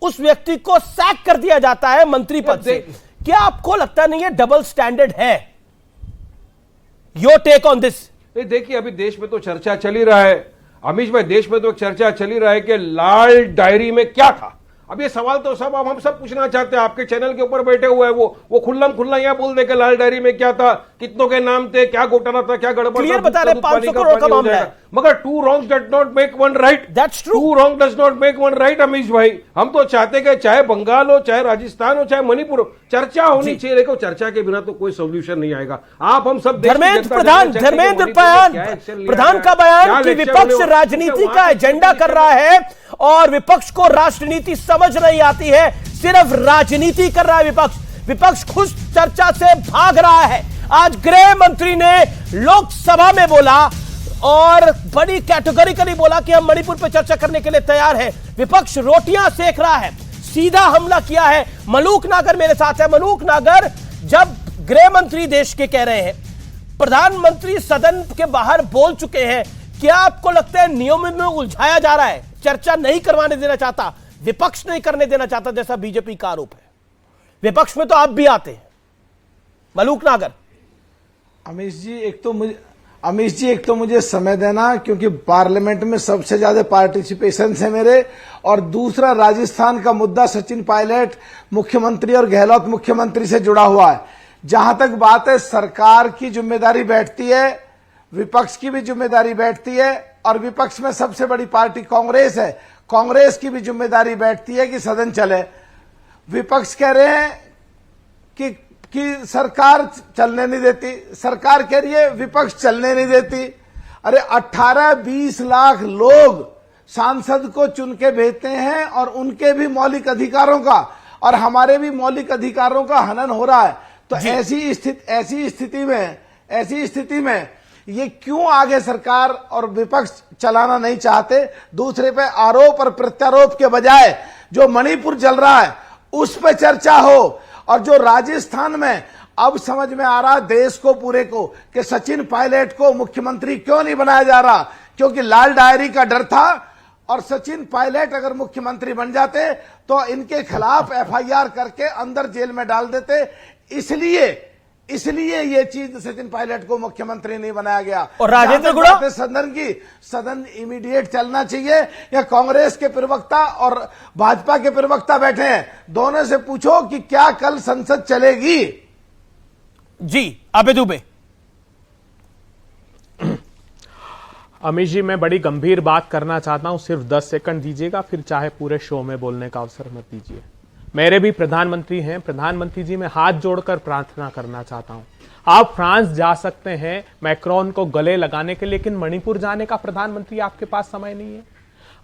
उस व्यक्ति को सैक कर दिया जाता है मंत्री पद से। क्या आपको लगता नहीं है डबल स्टैंडर्ड है? Your take on this. देखिए अभी देश में तो चर्चा चल ही रहा है। अमीश भाई, देश में तो एक चर्चा चली रहा है कि लाल डायरी में क्या था। अब ये सवाल तो सब अब हम सब पूछना चाहते हैं। आपके चैनल के ऊपर बैठे हुए हैं वो खुल्लम खुल्ला यहाँ बोल दे कि लाल डायरी में क्या था, कितनों के नाम थे, क्या घोटाला था, क्या गड़बड़ क्लियर बता रहे 500 करोड़ का मामला है। मगर two wrong does not make one right. That's true. Two wrong does not make one right Amish भाई। हम तो चाहते कि चाहे बंगाल हो, चाहे राजस्थान हो, चाहे मणिपुर हो, चर्चा होनी चाहिए, लेकिन चर्चा के बिना तो कोई सोल्यूशन नहीं आएगा। आप हम सब धर्मेंद्र प्रधान प्रधान का बयान कि विपक्ष राजनीति का एजेंडा कर रहा है और विपक्ष को राष्ट्रनीति समझ नहीं आती है, सिर्फ राजनीति कर रहा है विपक्ष खुद चर्चा से भाग रहा है। आज गृह मंत्री ने लोकसभा में बोला और बड़ी कैटेगोरिकली बोला कि हम मणिपुर पर चर्चा करने के लिए तैयार हैं। विपक्ष रोटियां सेक रहा है, सीधा हमला किया है। मलूक नागर मेरे साथ है। मलूक नागर, जब गृह मंत्री देश के कह रहे हैं, प्रधानमंत्री सदन के बाहर बोल चुके हैं, क्या आपको लगता है नियमों में उलझाया जा रहा है? चर्चा नहीं करवाने देना चाहता, विपक्ष नहीं करने देना चाहता, जैसा बीजेपी का आरोप है। विपक्ष में तो आप भी आते हैं। मलूक नागर। अमीश जी, एक तो मुझे समय देना, क्योंकि पार्लियामेंट में सबसे ज्यादा पार्टिसिपेशन है मेरे, और दूसरा राजस्थान का मुद्दा सचिन पायलट मुख्यमंत्री और गहलोत मुख्यमंत्री से जुड़ा हुआ है। जहां तक बात है, सरकार की जिम्मेदारी बैठती है, विपक्ष की भी जिम्मेदारी बैठती है, और विपक्ष में सबसे बड़ी पार्टी कांग्रेस है, कांग्रेस की भी जिम्मेदारी बैठती है कि सदन चले। विपक्ष कह रहे हैं कि सरकार चलने नहीं देती, सरकार कह रही है विपक्ष चलने नहीं देती। अरे 18-20 लाख लोग सांसद को चुन के भेजते हैं और उनके भी मौलिक अधिकारों का और हमारे भी मौलिक अधिकारों का हनन हो रहा है। तो ऐसी स्थिति में ये क्यों आगे सरकार और विपक्ष चलाना नहीं चाहते? दूसरे पे आरोप और प्रत्यारोप के बजाय जो मणिपुर चल रहा है उस पे चर्चा हो, और जो राजस्थान में अब समझ में आ रहा देश को पूरे को कि सचिन पायलट को मुख्यमंत्री क्यों नहीं बनाया जा रहा, क्योंकि लाल डायरी का डर था, और सचिन पायलट अगर मुख्यमंत्री बन जाते तो इनके खिलाफ एफआईआर करके अंदर जेल में डाल देते। इसलिए ये चीज सचिन पायलट को मुख्यमंत्री नहीं बनाया गया। और राजेंद्र गुड़ा, सदन इमीडिएट चलना चाहिए, या कांग्रेस के प्रवक्ता और भाजपा के प्रवक्ता बैठे हैं, दोनों से पूछो कि क्या कल संसद चलेगी? जी अबे दुबे। अमीश जी, मैं बड़ी गंभीर बात करना चाहता हूं, सिर्फ 10 सेकंड दीजिएगा, फिर चाहे पूरे शो में बोलने का अवसर मत दीजिए। मेरे भी प्रधानमंत्री हैं, प्रधानमंत्री जी मैं हाथ जोड़कर प्रार्थना करना चाहता हूं। आप फ्रांस जा सकते हैं मैक्रोन को गले लगाने के, लेकिन मणिपुर जाने का प्रधानमंत्री आपके पास समय नहीं है।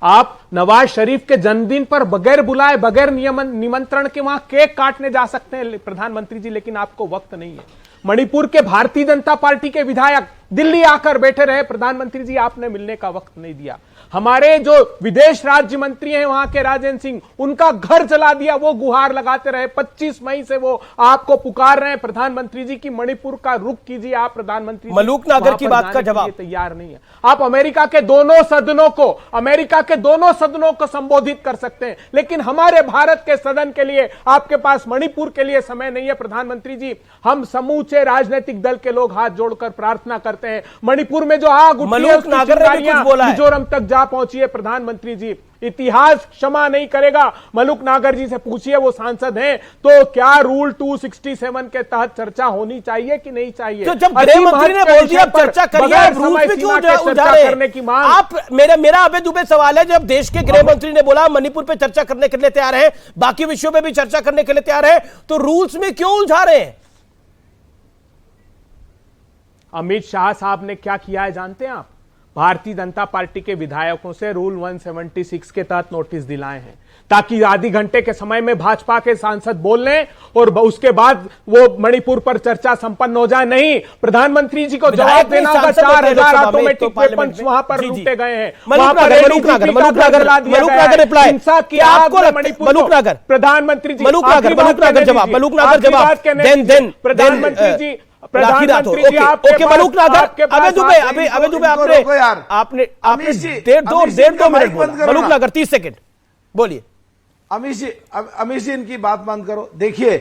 आप नवाज शरीफ के जन्मदिन पर बगैर बुलाए, बगैर निमंत्रण के वहां केक काटने जा सकते हैं प्रधानमंत्री जी, लेकिन आपको वक्त नहीं है। मणिपुर के भारतीय जनता पार्टी के विधायक दिल्ली आकर बैठे रहे, प्रधानमंत्री जी आपने मिलने का वक्त नहीं दिया। हमारे जो विदेश राज्य मंत्री हैं वहां के राजेंद्र सिंह, उनका घर जला दिया, वो गुहार लगाते रहे। 25 मई से वो आपको पुकार रहे हैं प्रधानमंत्री जी की मणिपुर का रुख कीजिए। आप प्रधानमंत्री मलूक नागर की बात का जवाब तैयार नहीं है। आप अमेरिका के दोनों सदनों को संबोधित कर सकते हैं, लेकिन हमारे भारत के सदन के लिए आपके पास मणिपुर के लिए समय नहीं है। प्रधानमंत्री जी, हम समूचे राजनीतिक दल के लोग हाथ जोड़कर प्रार्थना करते हैं, मणिपुर में जो आग उठी है उसकी चिंगारियां मिजोरम तक जा पहुंची है। प्रधानमंत्री जी, इतिहास क्षमा नहीं करेगा। मलूक नागर जी से पूछिए, वो सांसद हैं, तो क्या रूल 267 के तहत चर्चा होनी चाहिए कि नहीं चाहिए? तो जब गृह मंत्री ने बोल दिया चर्चा करिए, रूल में क्यों उलझा रहे करने की मांग? आप मेरा अबे दुबे सवाल है, जब देश के गृह मंत्री ने बोला मणिपुर पे चर्चा करने के लिए तैयार है, बाकी विषयों पे भी चर्चा करने के लिए तैयार है, तो रूल्स में क्यों उलझा रहे हैं? अमित शाह साहब ने क्या किया है जानते हैं आप? भारतीय जनता पार्टी के विधायकों से रूल 176 के तहत नोटिस दिलाए हैं, ताकि आधे घंटे के समय में भाजपा के सांसद बोल लें और उसके बाद वो मणिपुर पर चर्चा संपन्न हो जाए। नहीं, प्रधानमंत्री जी को जवाब देना होगा। 4000 ऑटोमेटिक वेपन्स वहां पर लूटे गए हैं। प्रधानमंत्री जी, प्रधानमंत्री जी, प्रधानमंत्री जी, मलूक नागर, अबे दुबे आपने डेढ़ दो मिनट बोला। मलूक नागर 30 सेकंड बोलिए। अमीश जी, इनकी बात बंद करो। देखिए,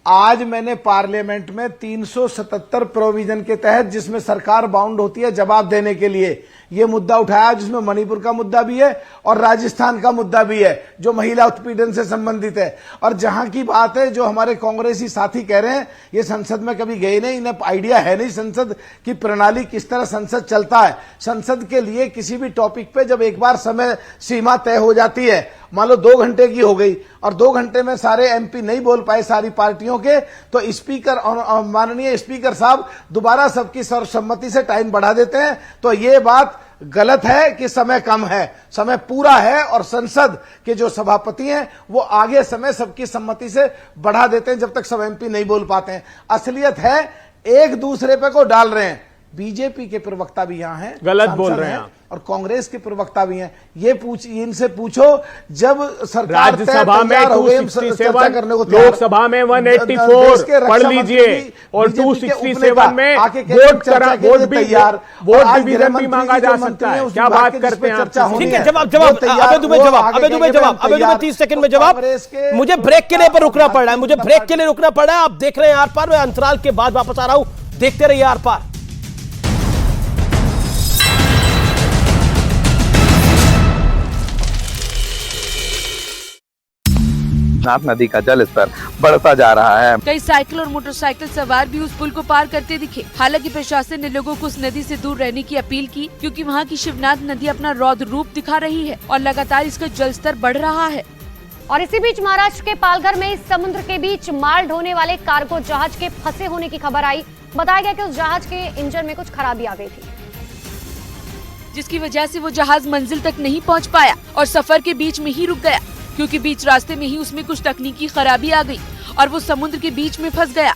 आज मैंने पार्लियामेंट में 377 प्रोविजन के तहत, जिसमें सरकार बाउंड होती है जवाब देने के लिए, ये मुद्दा उठाया, जिसमें मणिपुर का मुद्दा भी है और राजस्थान का मुद्दा भी है जो महिला उत्पीड़न से संबंधित है। और जहां की बात है, जो हमारे कांग्रेसी साथी कह रहे हैं ये संसद में कभी गए नहीं, इन्हें आइडिया है नहीं संसद की प्रणाली, किस तरह संसद चलता है। संसद के लिए किसी भी टॉपिक पे जब एक बार समय सीमा तय हो जाती है, मान लो 2 घंटे की हो गई और 2 घंटे में सारे एमपी नहीं बोल पाए सारी पार्टियों के, तो स्पीकर, माननीय स्पीकर साहब दोबारा सबकी सर्वसम्मति से टाइम बढ़ा देते हैं। तो ये बात गलत है कि समय कम है, समय पूरा है और संसद के जो सभापति हैं वो आगे समय सबकी सम्मति से बढ़ा देते हैं जब तक सब एमपी नहीं बोल पाते हैं। असलियत है एक दूसरे पे को डाल रहे हैं। बीजेपी के प्रवक्ता भी यहाँ हैं, गलत बोल रहे हैं और कांग्रेस के प्रवक्ता भी हैं। इनसे पूछो, जब सरकार राज्यसभा में 267, लोकसभा में 184, पढ़ लीजिए, और 267 में वोट डिवीजन भी मांगा जा सकता है। क्या बात करते हैं? ठीक है, जवाब अबे दुबे जवाब 30 सेकंड में जवाब। मुझे ब्रेक के लिए पर रुकना पड़ रहा है, मुझे ब्रेक के लिए रुकना पड़ रहा है। आप देख रहे हैं आर पार, मैं अंतराल के बाद वापस आ रहा हूं, देखते रहिए आर पार। नाथ नदी का जल स्तर बढ़ता जा रहा है। कई साइकिल और मोटरसाइकिल सवार भी उस पुल को पार करते दिखे। हालांकि प्रशासन ने लोगों को उस नदी से दूर रहने की अपील की, क्योंकि वहां की शिवनाथ नदी अपना रौद्र रूप दिखा रही है और लगातार इसका जलस्तर बढ़ रहा है। और इसी बीच महाराष्ट्र के पालघर में इस समुद्र के बीच माल ढोने वाले कार्गो जहाज के फंसे होने की खबर आई। बताया गया कि उस जहाज के इंजन में कुछ खराबी आ गई थी, जिसकी वजह से वो जहाज मंजिल तक नहीं पहुंच पाया और सफर के बीच में ही रुक गया, क्योंकि बीच रास्ते में ही उसमें कुछ तकनीकी खराबी आ गई और वो समुद्र के बीच में फंस गया।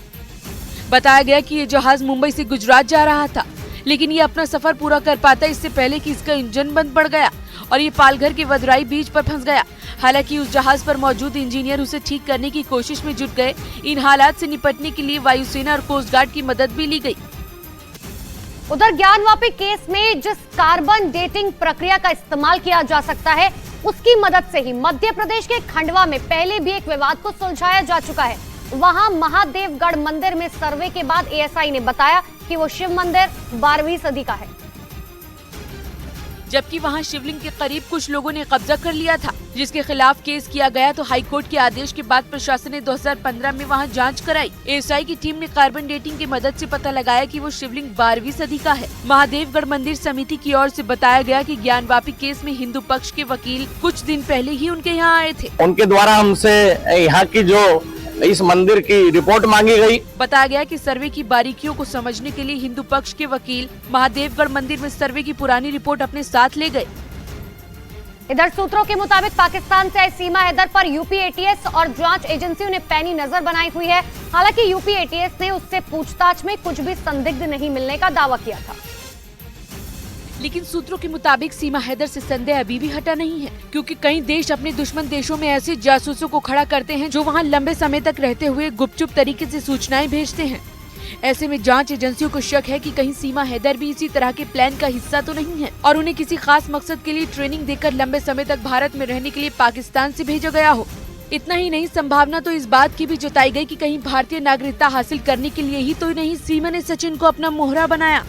बताया गया कि ये जहाज मुंबई से गुजरात जा रहा था, लेकिन ये अपना सफर पूरा कर पाता इससे पहले कि इसका इंजन बंद पड़ गया और ये पालघर के वदराई बीच पर फंस गया। हालांकि उस जहाज पर मौजूद इंजीनियर उसे ठीक करने की कोशिश में जुट गए। इन हालात से निपटने के लिए वायुसेना और कोस्ट गार्ड की मदद भी ली गई। उधर ज्ञानवापी केस में जिस कार्बन डेटिंग प्रक्रिया का इस्तेमाल किया जा सकता है, उसकी मदद से ही मध्य प्रदेश के खंडवा में पहले भी एक विवाद को सुलझाया जा चुका है। वहां महादेवगढ़ मंदिर में सर्वे के बाद एएसआई ने बताया कि वो शिव मंदिर 12वीं सदी का है, जबकि वहां शिवलिंग के करीब कुछ लोगों ने कब्जा कर लिया था, जिसके खिलाफ केस किया गया। तो हाईकोर्ट के आदेश के बाद प्रशासन ने 2015 में वहां जांच कराई। एएसआई की टीम ने कार्बन डेटिंग की मदद से पता लगाया कि वो शिवलिंग 12वीं सदी का है। महादेवगढ़ मंदिर समिति की ओर से बताया गया कि ज्ञानवापी केस में हिंदू पक्ष के वकील कुछ दिन पहले ही उनके यहाँ आए थे। उनके द्वारा हमसे यहाँ की जो इस मंदिर की रिपोर्ट मांगी गई। बताया गया कि सर्वे की बारीकियों को समझने के लिए हिंदू पक्ष के वकील महादेवगढ़ मंदिर में सर्वे की पुरानी रिपोर्ट अपने साथ ले गए। इधर सूत्रों के मुताबिक पाकिस्तान से आई सीमा हैदर पर यूपी एटीएस और जांच एजेंसियों ने पैनी नजर बनाई हुई है। हालांकि यूपी एटीएस ने उससे पूछताछ में कुछ भी संदिग्ध नहीं मिलने का दावा किया था, लेकिन सूत्रों के मुताबिक सीमा हैदर से संदेह अभी भी हटा नहीं है, क्योंकि कई देश अपने दुश्मन देशों में ऐसे जासूसों को खड़ा करते हैं जो वहां लंबे समय तक रहते हुए गुपचुप तरीके से सूचनाएं भेजते हैं। ऐसे में जांच एजेंसियों को शक है कि कहीं सीमा हैदर भी इसी तरह के प्लान का हिस्सा तो नहीं है और उन्हें किसी खास मकसद के लिए ट्रेनिंग देकर लंबे समय तक भारत में रहने के लिए पाकिस्तान से भेजा गया हो। इतना ही नहीं, संभावना तो इस बात की भी जताई गई कि कहीं भारतीय नागरिकता हासिल करने के लिए ही तो नहीं सीमा ने सचिन को अपना मोहरा बनाया,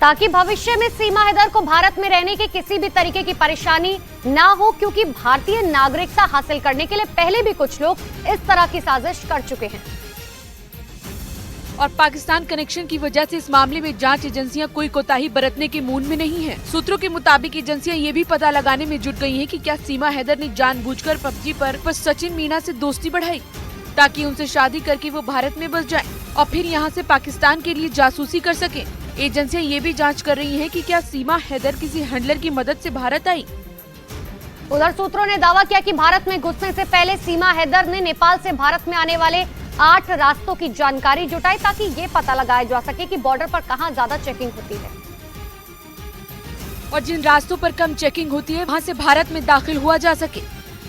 ताकि भविष्य में सीमा हैदर को भारत में रहने की किसी भी तरीके की परेशानी ना हो, क्योंकि भारतीय नागरिकता हासिल करने के लिए पहले भी कुछ लोग इस तरह की साजिश कर चुके हैं। और पाकिस्तान कनेक्शन की वजह से इस मामले में जांच एजेंसियां कोई कोताही बरतने के मूड में नहीं है। सूत्रों के मुताबिक एजेंसियां ये भी पता लगाने में जुट गई हैं कि क्या सीमा हैदर ने जानबूझकर पबजी पर सचिन मीना से दोस्ती बढ़ाई ताकि उनसे शादी करके वो भारत में बस जाए और फिर यहाँ से पाकिस्तान के लिए जासूसी कर सके। एजेंसियां ये भी जांच कर रही हैं कि क्या सीमा हैदर किसी हैंडलर की मदद से भारत आई। उधर सूत्रों ने दावा किया कि भारत में घुसने से पहले सीमा हैदर ने नेपाल से भारत में आने वाले 8 रास्तों की जानकारी जुटाई, ताकि ये पता लगाया जा सके कि बॉर्डर पर कहां ज्यादा चेकिंग होती है और जिन रास्तों पर कम चेकिंग होती है वहां से भारत में दाखिल हुआ जा सके।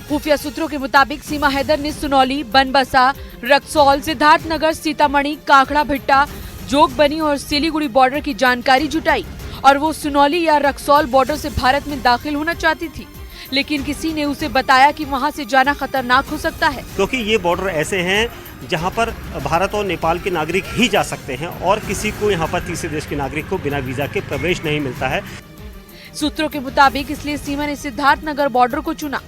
खुफिया सूत्रों के मुताबिक सीमा हैदर ने सुनौली, बनबसा, रक्सौल, सिद्धार्थनगर, सीतामढ़ी, कांकड़ा भिट्टा, जोगबनी और सिलीगुड़ी बॉर्डर की जानकारी जुटाई और वो सुनौली या रक्सौल बॉर्डर से भारत में दाखिल होना चाहती थी, लेकिन किसी ने उसे बताया कि वहां से जाना खतरनाक हो सकता है, क्योंकि ये बॉर्डर ऐसे हैं जहां पर भारत और नेपाल के नागरिक ही जा सकते हैं और किसी को यहां पर तीसरे देश के नागरिक को बिना वीजा के प्रवेश नहीं मिलता है। सूत्रों के मुताबिक इसलिए सीमा ने सिद्धार्थनगर बॉर्डर को चुना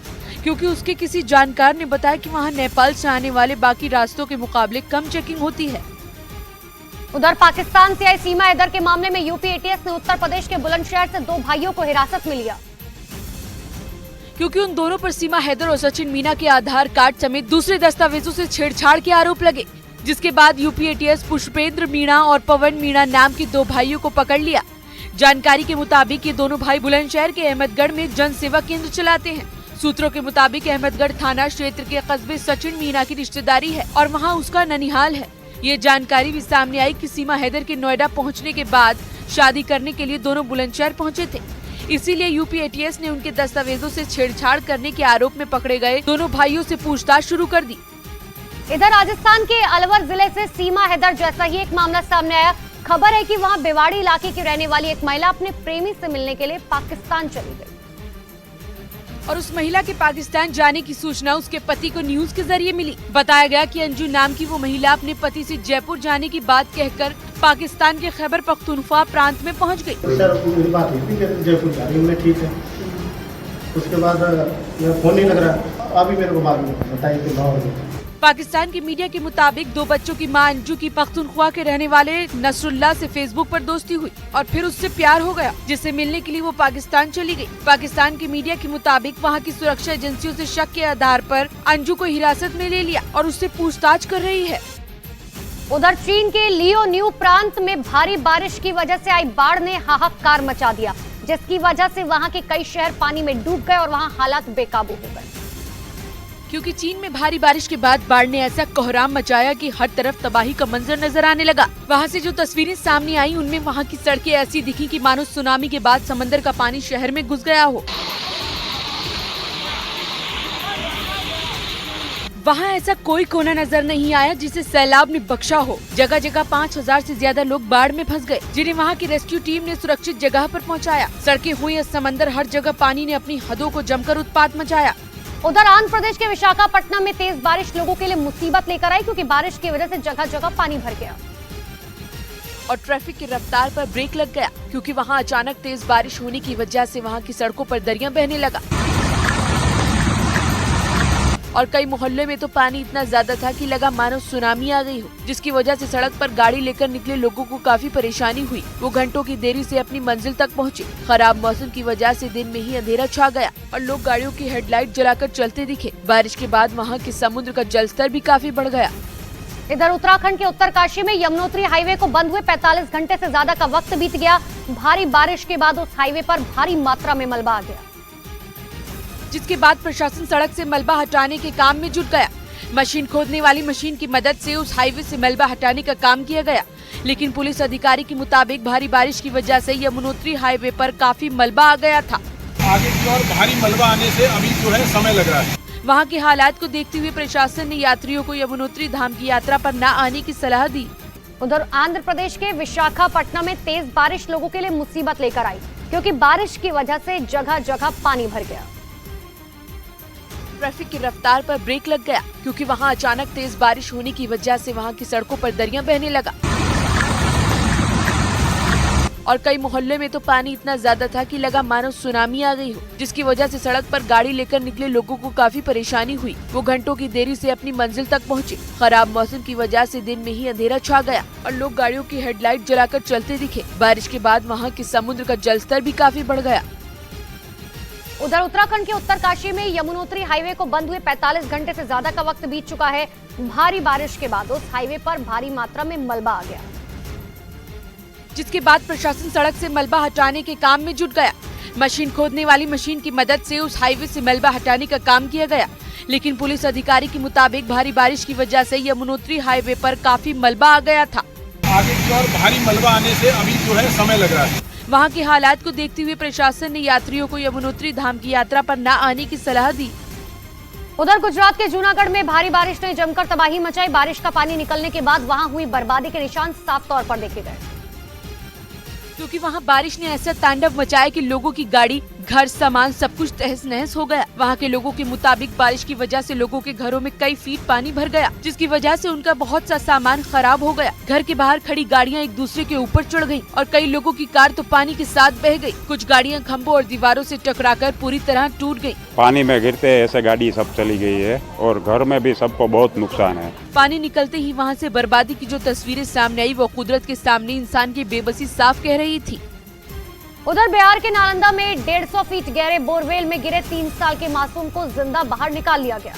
क्योंकि उसके किसी जानकार ने बताया कि वहां नेपाल से आने वाले बाकी रास्तों के मुकाबले कम चेकिंग होती है। उधर पाकिस्तान से आई सीमा हैदर के मामले में यूपी एटीएस ने उत्तर प्रदेश के बुलंदशहर से 2 भाइयों को हिरासत में लिया क्योंकि उन दोनों पर सीमा हैदर और सचिन मीणा के आधार कार्ड समेत दूसरे दस्तावेजों से छेड़छाड़ के आरोप लगे, जिसके बाद यूपी एटीएस पुष्पेंद्र मीणा और पवन मीणा नाम के 2 भाइयों को पकड़ लिया। जानकारी के मुताबिक ये दोनों भाई बुलंदशहर के अहमदगढ़ में जन सेवा केंद्र चलाते हैं। सूत्रों के मुताबिक अहमदगढ़ थाना क्षेत्र के कस्बे सचिन मीणा की रिश्तेदारी है और वहाँ उसका ननिहाल है। ये जानकारी भी सामने आई कि सीमा हैदर के नोएडा पहुँचने के बाद शादी करने के लिए दोनों बुलंदशहर पहुँचे थे, इसीलिए यूपी एटीएस ने उनके दस्तावेजों से छेड़छाड़ करने के आरोप में पकड़े गए दोनों भाइयों से पूछताछ शुरू कर दी। इधर राजस्थान के अलवर जिले से सीमा हैदर जैसा ही एक मामला सामने आया। खबर है कि वहां बेवाड़ी इलाके की रहने वाली एक महिला अपने प्रेमी से मिलने के लिए पाकिस्तान चली गई और उस महिला के पाकिस्तान जाने की सूचना उसके पति को न्यूज के जरिए मिली। बताया गया कि अंजू नाम की वो महिला अपने पति से जयपुर जाने की बात कहकर पाकिस्तान के खैबर पख्तूनख्वा प्रांत में पहुंच गई। सर मेरी बात हुई थी कि जयपुर जा रही हूँ मैं, ठीक है। उसके बाद मेरा फोन नहीं लग रहा, अभी मेरे को बाद में बताइए कि पाकिस्तान की मीडिया के मुताबिक 2 बच्चों की मां अंजू की पख्तूनख्वा के रहने वाले नसरुल्लाह से फेसबुक पर दोस्ती हुई और फिर उससे प्यार हो गया, जिससे मिलने के लिए वो पाकिस्तान चली गई। पाकिस्तान की मीडिया के मुताबिक वहां की सुरक्षा एजेंसियों से शक के आधार पर अंजू को हिरासत में ले लिया और उससे पूछताछ कर रही है। उधर चीन के लियो न्यू प्रांत में भारी बारिश की वजह से आई बाढ़ ने हाहाकार मचा दिया, जिसकी वजह से वहां के कई शहर पानी में डूब गए और वहां हालात बेकाबू हो गए। क्योंकि चीन में भारी बारिश के बाद बाढ़ ने ऐसा कोहराम मचाया कि हर तरफ तबाही का मंजर नजर आने लगा। वहां से जो तस्वीरें सामने आई उनमें वहां की सड़कें ऐसी दिखी कि मानो सुनामी के बाद समंदर का पानी शहर में घुस गया हो। वहां ऐसा कोई कोना नजर नहीं आया जिसे सैलाब ने बख्शा हो। जगह जगह 5000 से ज्यादा लोग बाढ़ में फंस गए, जिन्हें वहां की रेस्क्यू टीम ने सुरक्षित जगह पर पहुंचाया। सड़कें हुई समंदर, हर जगह पानी ने अपनी हदों को जमकर उत्पात मचाया। उधर आंध्र प्रदेश के विशाखापट्टनम में तेज बारिश लोगों के लिए मुसीबत लेकर आई, क्योंकि बारिश की वजह से जगह जगह पानी भर गया और ट्रैफिक की रफ्तार पर ब्रेक लग गया, क्योंकि वहां अचानक तेज बारिश होने की वजह से वहां की सड़कों पर दरिया बहने लगा और कई मोहल्ले में तो पानी इतना ज्यादा था कि लगा मानो सुनामी आ गई हो, जिसकी वजह से सड़क पर गाड़ी लेकर निकले लोगों को काफी परेशानी हुई। वो घंटों की देरी से अपनी मंजिल तक पहुंचे। खराब मौसम की वजह से दिन में ही अंधेरा छा गया और लोग गाड़ियों की हेडलाइट जलाकर चलते दिखे। बारिश के बाद वहाँ के समुद्र का जलस्तर भी काफी बढ़ गया। इधर उत्तराखंड के उत्तरकाशी में यमुनोत्री हाईवे को बंद हुए 45 घंटे से ज्यादा का वक्त बीत गया। भारी बारिश के बाद उस हाईवे पर भारी मात्रा में मलबा आ गया, जिसके बाद प्रशासन सड़क से मलबा हटाने के काम में जुट गया। मशीन खोदने वाली मशीन की मदद से उस हाईवे से मलबा हटाने का काम किया गया, लेकिन पुलिस अधिकारी के मुताबिक भारी बारिश की वजह से यमुनोत्री हाईवे पर काफी मलबा आ गया था। आगे की ओर भारी मलबा आने से अभी जो है समय लग रहा है। वहाँ के हालात को देखते हुए प्रशासन ने यात्रियों को यमुनोत्री धाम की यात्रा पर न आने की सलाह दी। उधर आंध्र प्रदेश के विशाखापट्टनम में तेज बारिश लोगों के लिए मुसीबत लेकर आई, क्योंकि बारिश की वजह से जगह जगह पानी भर गया। ट्रैफिक की रफ्तार पर ब्रेक लग गया, क्योंकि वहां अचानक तेज बारिश होने की वजह से वहां की सड़कों पर दरिया बहने लगा और कई मोहल्ले में तो पानी इतना ज्यादा था कि लगा मानो सुनामी आ गई हो, जिसकी वजह से सड़क पर गाड़ी लेकर निकले लोगों को काफी परेशानी हुई। वो घंटों की देरी से अपनी मंजिल तक पहुंचे। खराब मौसम की वजह से दिन में ही अंधेरा छा गया और लोग गाड़ियों की हेडलाइट जलाकर चलते दिखे। बारिश के बाद वहाँ के समुद्र का जलस्तर भी काफी बढ़ गया। उधर उत्तराखंड के उत्तरकाशी में यमुनोत्री हाईवे को बंद हुए 45 घंटे से ज्यादा का वक्त बीत चुका है। भारी बारिश के बाद उस हाईवे पर भारी मात्रा में मलबा आ गया, जिसके बाद प्रशासन सड़क से मलबा हटाने के काम में जुट गया। मशीन खोदने वाली मशीन की मदद से उस हाईवे से मलबा हटाने का काम किया गया, लेकिन पुलिस अधिकारी के मुताबिक भारी बारिश की वजह से यमुनोत्री हाईवे पर काफी मलबा आ गया था। आगे की ओर भारी मलबा आने से अभी जो है समय लग रहा है। वहाँ के हालात को देखते हुए प्रशासन ने यात्रियों को यमुनोत्री धाम की यात्रा पर न आने की सलाह दी। उधर गुजरात के जूनागढ़ में भारी बारिश ने जमकर तबाही मचाई। बारिश का पानी निकलने के बाद वहां हुई बर्बादी के निशान साफ तौर पर देखे गए, क्योंकि वहां बारिश ने ऐसा तांडव मचाया कि लोगों की गाड़ी घर सामान सब कुछ तहस नहस हो गया। वहाँ के लोगों के मुताबिक बारिश की वजह से लोगों के घरों में कई फीट पानी भर गया, जिसकी वजह से उनका बहुत सा सामान खराब हो गया। घर के बाहर खड़ी गाड़ियाँ एक दूसरे के ऊपर चढ़ गयी और कई लोगों की कार तो पानी के साथ बह गयी। कुछ गाड़ियाँ खम्भों और दीवारों से टकराकर पूरी तरह टूट गयी। पानी में गिरते ऐसे गाड़ी सब चली गई है और घर में भी सबको बहुत नुकसान है। पानी निकलते ही वहाँ से बर्बादी की जो तस्वीरें सामने आई वो कुदरत के सामने इंसान की बेबसी साफ कह रही थी। उधर बिहार के नालंदा में 150 फीट गहरे बोरवेल में गिरे 3 साल के मासूम को जिंदा बाहर निकाल लिया गया।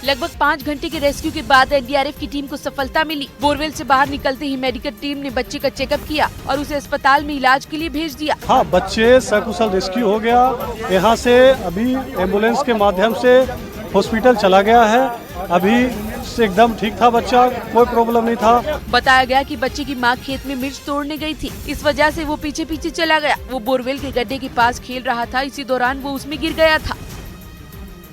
लगभग 5 घंटे के रेस्क्यू के बाद एनडीआरएफ की टीम को सफलता मिली। बोरवेल से बाहर निकलते ही मेडिकल टीम ने बच्चे का चेकअप किया और उसे अस्पताल में इलाज के लिए भेज दिया। हाँ, बच्चे सकुशल रेस्क्यू हो गया। यहाँ से अभी एम्बुलेंस के माध्यम से हॉस्पिटल चला गया है। अभी से एकदम ठीक था बच्चा, कोई प्रॉब्लम नहीं था। बताया गया कि बच्चे की मां खेत में मिर्च तोड़ने गई थी, इस वजह से वो पीछे पीछे चला गया। वो बोरवेल के गड्ढे के पास खेल रहा था, इसी दौरान वो उसमें गिर गया था।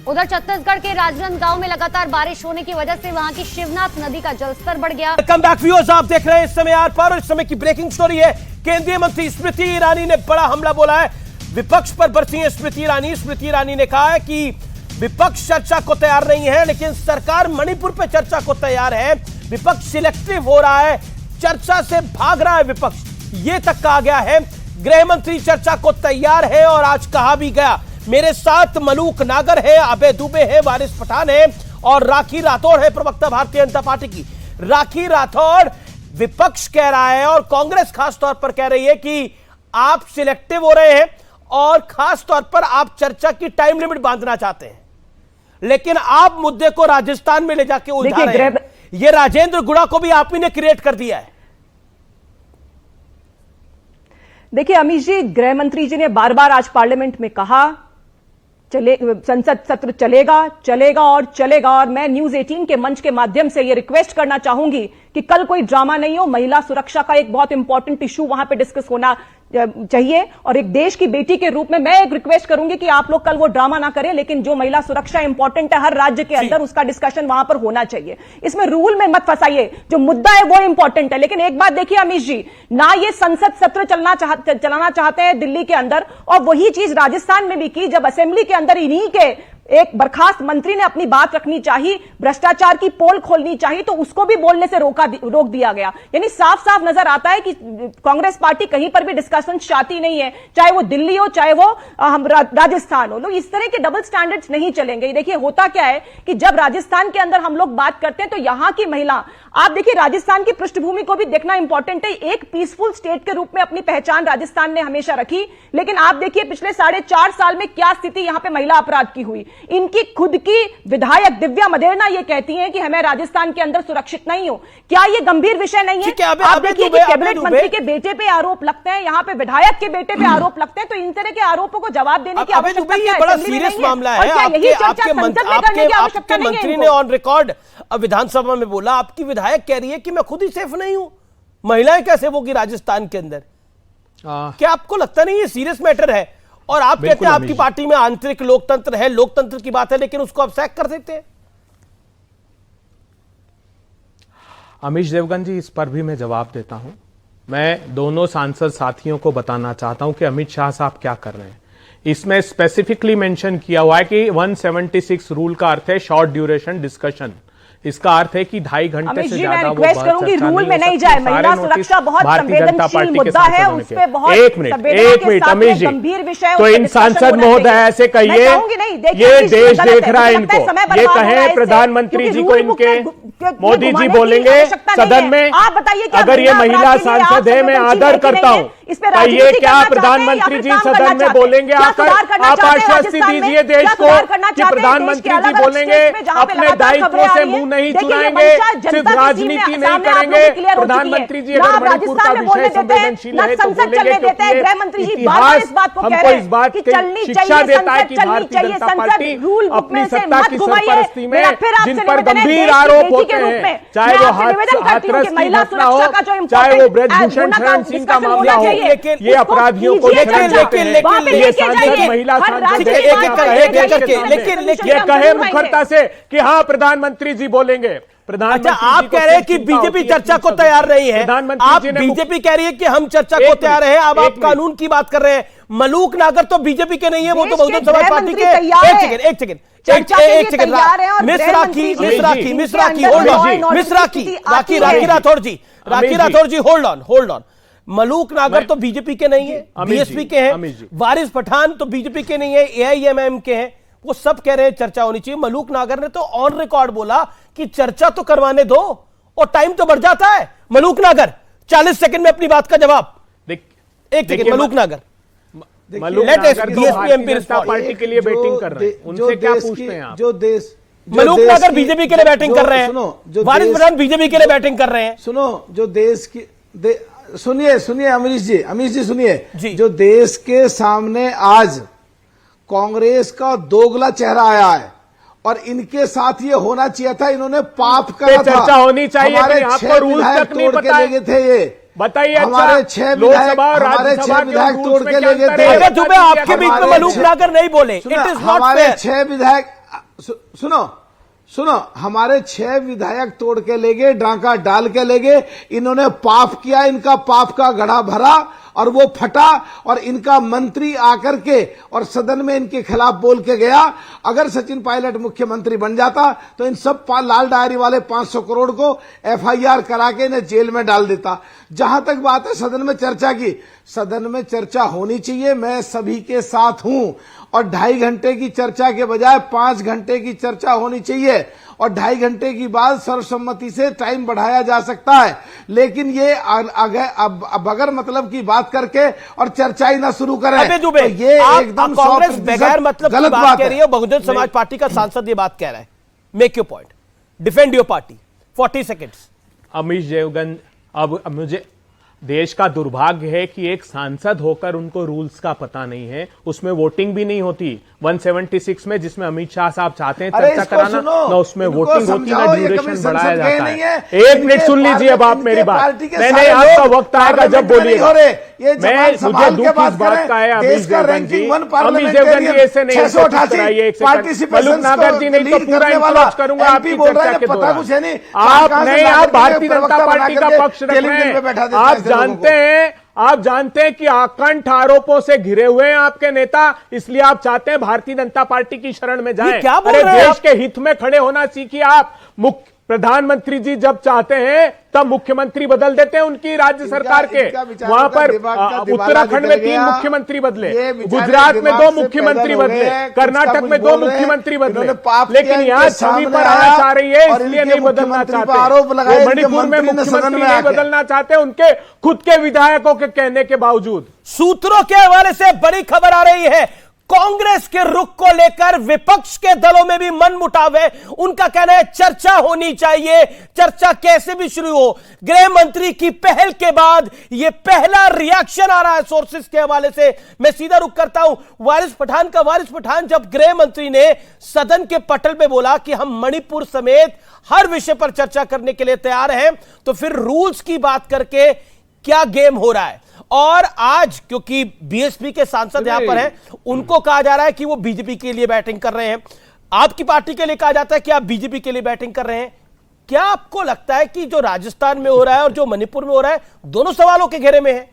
उधर छत्तीसगढ़ के राजनांदगांव गांव में लगातार बारिश होने की वजह से वहां की शिवनाथ नदी का जलस्तर बढ़ गया। कम बैक व्यूअर्स, आप देख रहे हैं इस समय आर पार और इस समय की ब्रेकिंग स्टोरी है। केंद्रीय मंत्री स्मृति ईरानी ने बड़ा हमला बोला है। विपक्ष पर बरसी है स्मृति ईरानी। स्मृति ईरानी ने कहा है कि विपक्ष चर्चा को तैयार नहीं है, लेकिन सरकार मणिपुर पे चर्चा को तैयार है। विपक्ष सिलेक्टिव हो रहा है, चर्चा से भाग रहा है विपक्ष, ये तक कहा गया है। गृह मंत्री चर्चा को तैयार है और आज कहा भी गया। मेरे साथ मलूक नागर है, अभय दुबे है, वारिस पठान है और राखी राठौड़ है, प्रवक्ता भारतीय जनता पार्टी की। राखी राठौड़ विपक्ष कह रहा है और कांग्रेस खास तौर पर कह रही है कि आप सिलेक्टिव हो रहे हैं और खास तौर पर आप चर्चा की टाइम लिमिट बांधना चाहते हैं, लेकिन आप मुद्दे को राजस्थान में ले जाके उलझा रहे हैं। ये राजेंद्र गुड़ा को भी आप ही ने क्रिएट कर दिया है। देखिए अमीश जी, गृह मंत्री जी ने बार बार आज पार्लियामेंट में कहा संसद सत्र चलेगा और मैं न्यूज 18 के मंच के माध्यम से ये रिक्वेस्ट करना चाहूंगी कि कल कोई ड्रामा नहीं हो। महिला सुरक्षा का एक बहुत इंपॉर्टेंट इशू वहां पे डिस्कस होना चाहिए और एक देश की बेटी के रूप में मैं एक रिक्वेस्ट करूंगी कि आप लोग कल वो ड्रामा ना करें, लेकिन जो महिला सुरक्षा इंपॉर्टेंट है हर राज्य के अंदर, उसका डिस्कशन वहां पर होना चाहिए। इसमें रूल में मत फंसाइए, जो मुद्दा है वो इंपॉर्टेंट है। लेकिन एक बात देखिए अमीश जी, ना ये संसद सत्र चलाना चाहते हैं दिल्ली के अंदर, और वही चीज राजस्थान में भी की जब असेंबली के अंदर इन्हीं के एक बर्खास्त मंत्री ने अपनी बात रखनी चाहिए, भ्रष्टाचार की पोल खोलनी चाहिए, तो उसको भी बोलने से रोक दिया गया। यानी साफ साफ नजर आता है कि कांग्रेस पार्टी कहीं पर भी डिस्कशन चाहती नहीं है, चाहे वो दिल्ली हो चाहे वो राजस्थान हो। लोग इस तरह के डबल स्टैंडर्ड्स नहीं चलेंगे। देखिए होता क्या है कि जब राजस्थान के अंदर हम लोग बात करते हैं तो यहां की महिला, आप देखिए राजस्थान की पृष्ठभूमि को भी देखना इंपॉर्टेंट है। एक पीसफुल स्टेट के रूप में अपनी पहचान राजस्थान ने हमेशा रखी, लेकिन आप देखिए पिछले 4.5 साल में क्या स्थिति यहां पे महिला अपराध की हुई। इनकी खुद की विधायक दिव्या मदेरणा ये कहती हैं कि हमें राजस्थान के अंदर सुरक्षित नहीं हो। क्या ये गंभीर विषय नहीं है? आप देखिए कि कैबिनेट मंत्री के बेटे पे आरोप लगते हैं, यहाँ पे विधायक के बेटे पे आरोप लगते हैं, तो इन तरह के आरोपों को जवाब देने की आवश्यकता क्या है? बड़ा सीरियस मामला है। आपके मंत्री ने ऑन रिकॉर्ड विधानसभा में बोला, आपकी विधायक कह रही है कि मैं खुद ही सेफ नहीं हूं, महिलाएं कैसे होगी राजस्थान के अंदर? क्या आपको लगता नहीं ये सीरियस मैटर है? और आप कहते हैं आपकी पार्टी में आंतरिक लोकतंत्र है, लोकतंत्र की बात है, लेकिन उसको आप सैक कर देते हैं। अमीश देवगन जी, इस पर भी मैं जवाब देता हूं। मैं दोनों सांसद साथियों को बताना चाहता हूं कि अमित शाह साहब क्या कर रहे हैं। इसमें स्पेसिफिकली मेंशन किया हुआ है कि 176 रूल का अर्थ है शॉर्ट ड्यूरेशन डिस्कशन। इसका अर्थ है कि 2.5 घंटे से ज्यादा वो रिक्वेस्ट करूंगी रूल में नहीं जाए। महिला सुरक्षा बहुत संवेदनशील मुद्दा है, उस पे बहुत एक मिनट अमीश जी, गंभीर विषय, तो इन सांसद महोदय ऐसे कहिए, ये देश देख रहा है इनको, ये कहें प्रधानमंत्री जी को, इनके मोदी जी बोलेंगे सदन में, आप बताइए अगर ये महिला सांसद है मैं आदर करता हूं, ये क्या प्रधानमंत्री जी सदन में बोलेंगे आकर? आप आश्वस्ति दीजिए देश को कि प्रधानमंत्री जी बोलेंगे अपने दायित्व से मुंह नहीं चुराएंगे, सिर्फ राजनीति नहीं करेंगे। प्रधानमंत्री जी अगर मणिपुर का विषय संवेदनशील है तो बोलेंगे, क्योंकि इतिहास हमको इस बात की शिक्षा देता है कि भारतीय जनता पार्टी अपनी सत्ता की सरपरस्ती में जिन पर गंभीर आरोप होते हैं, चाहे वो हाथरस की घटना हो, चाहे वो ब्रजभूषण शरण सिंह का मामला हो, ये अपराधियों को ये सांसद महिला सांसद ये कहे मुखरता से कि हाँ प्रधानमंत्री जी बोलेंगे। अच्छा, आप कह रहे हैं कि बीजेपी चर्चा को तैयार नहीं है, आप बीजेपी कह रही है कि हम चर्चा को तैयार है। अब आप कानून की बात कर रहे हैं। मलूक नागर तो बीजेपी के नहीं है, वो तो बहुजन समाज पार्टी के। एक second Rakhi Rathore ji hold on. Maluk Nagar तो बीजेपी के नहीं है, बीएसपी के हैं। वारिस पठान तो बीजेपी के नहीं है, एआईएमआईएम के हैं। वो सब कह रहे हैं चर्चा होनी चाहिए। मलूक नागर ने तो ऑन रिकॉर्ड बोला कि चर्चा तो करवाने दो, और टाइम तो बढ़ जाता है। मलूक नागर 40 सेकंड में अपनी बात का जवाब। एक सेकंड, मलूक नागर पार्टी के लिए बैटिंग कर रहे हैं, उनसे क्या पूछते हैं आप? जो देश मलूक नागर बीजेपी के लिए बैटिंग कर रहे हैं, वारिस पठान बीजेपी के लिए बैटिंग कर रहे हैं। सुनो, जो देश की सुनिए अमीश जी सुनिए, जो देश के सामने आज कांग्रेस का दोगला चेहरा आया है, और इनके साथ ये होना चाहिए था। इन्होंने पाप करा था। चर्चा होनी चाहिए, हमारे आपको रूल्स तक नहीं पता ले गए थे। ये बताइए, हमारे 6 विधायक तोड़ के ले गए थे। अगर दुबे आपके बीच में मलूक नागर नहीं बोले, इट इज नॉट हमारे 6 विधायक सुनो, हमारे 6 विधायक तोड़ के ले गए, डांका डाल के ले गए। इन्होंने पाप किया, इनका पाप का घड़ा भरा और वो फटा, और इनका मंत्री आकर के और सदन में इनके खिलाफ बोल के गया। अगर सचिन पायलट मुख्यमंत्री बन जाता तो इन सब लाल डायरी वाले 500 करोड़ को एफआईआर करा के इन्हें जेल में डाल देता। जहां तक बात है सदन में चर्चा की, सदन में चर्चा होनी चाहिए, मैं सभी के साथ हूं। और 2.5 घंटे की चर्चा के बजाय 5 घंटे की चर्चा होनी चाहिए, और 2.5 घंटे की बाद सर्वसम्मति से टाइम बढ़ाया जा सकता है। लेकिन ये बगैर मतलब की बात करके और चर्चा ही ना शुरू करें, तो ये एकदम कांग्रेस बगैर मतलब की बात कह रही है। बहुजन समाज पार्टी का सांसद ये बात कह रहा है। Make your point, defend your party, 40 seconds. Amish Devgan, अब मुझे देश का दुर्भाग्य है कि एक सांसद होकर उनको रूल्स का पता नहीं है। उसमें वोटिंग भी नहीं होती 176 में, जिसमें अमित शाह साहब चाहते हैं चर्चा कराना, ना उसमें वोटिंग होती, ना ड्यूरेशन बढ़ाया जाता है। 1 मिनट सुन लीजिए अब आप मेरी बात। नहीं, आपका वक्त आएगा जब बोलिएगा। मुझे दुख इस बात का है अमीश देवगन जी, ऐसे नहीं कराइए। मलूक नागर जी नहीं तो पूरा इंक्लोज करूंगा आपकी चर्चा के दौरान। आप भारतीय जनता पार्टी का पक्ष रख रहे हैं। आप जानते हैं कि आकंठ आरोपों से घिरे हुए हैं आपके नेता, इसलिए आप चाहते हैं भारतीय जनता पार्टी की शरण में जाएं। अरे देश के हित में खड़े होना सीखिए आप। प्रधानमंत्री जी जब चाहते हैं तब मुख्यमंत्री बदल देते हैं उनकी राज्य सरकार के। वहां पर उत्तराखंड में 3 मुख्यमंत्री बदले, गुजरात में 2 मुख्यमंत्री बदले, कर्नाटक में 2 मुख्यमंत्री बदले, लेकिन यहाँ छवि पर आना चाह रही है इसलिए नहीं बदलना चाहते। मणिपुर में मुख्यमंत्री नहीं बदलना चाहते उनके खुद के विधायकों के कहने के बावजूद। सूत्रों के हवाले से बड़ी खबर आ रही है, कांग्रेस के रुख को लेकर विपक्ष के दलों में भी मन मुटाव है। उनका कहना है चर्चा होनी चाहिए, चर्चा कैसे भी शुरू हो। गृह मंत्री की पहल के बाद यह पहला रिएक्शन आ रहा है सोर्सेस के हवाले से। मैं सीधा रुख करता हूं वारिस पठान का। वारिस पठान, जब गृह मंत्री ने सदन के पटल पे बोला कि हम मणिपुर समेत हर विषय पर चर्चा करने के लिए तैयार हैं, तो फिर रूल्स की बात करके क्या गेम हो रहा है? और आज क्योंकि बीएसपी के सांसद यहां पर हैं, उनको कहा जा रहा है कि वो बीजेपी के लिए बैटिंग कर रहे हैं, आपकी पार्टी के लिए कहा जाता है कि आप बीजेपी के लिए बैटिंग कर रहे हैं। क्या आपको लगता है कि जो राजस्थान में हो रहा है और जो मणिपुर में हो रहा है, दोनों सवालों के घेरे में है?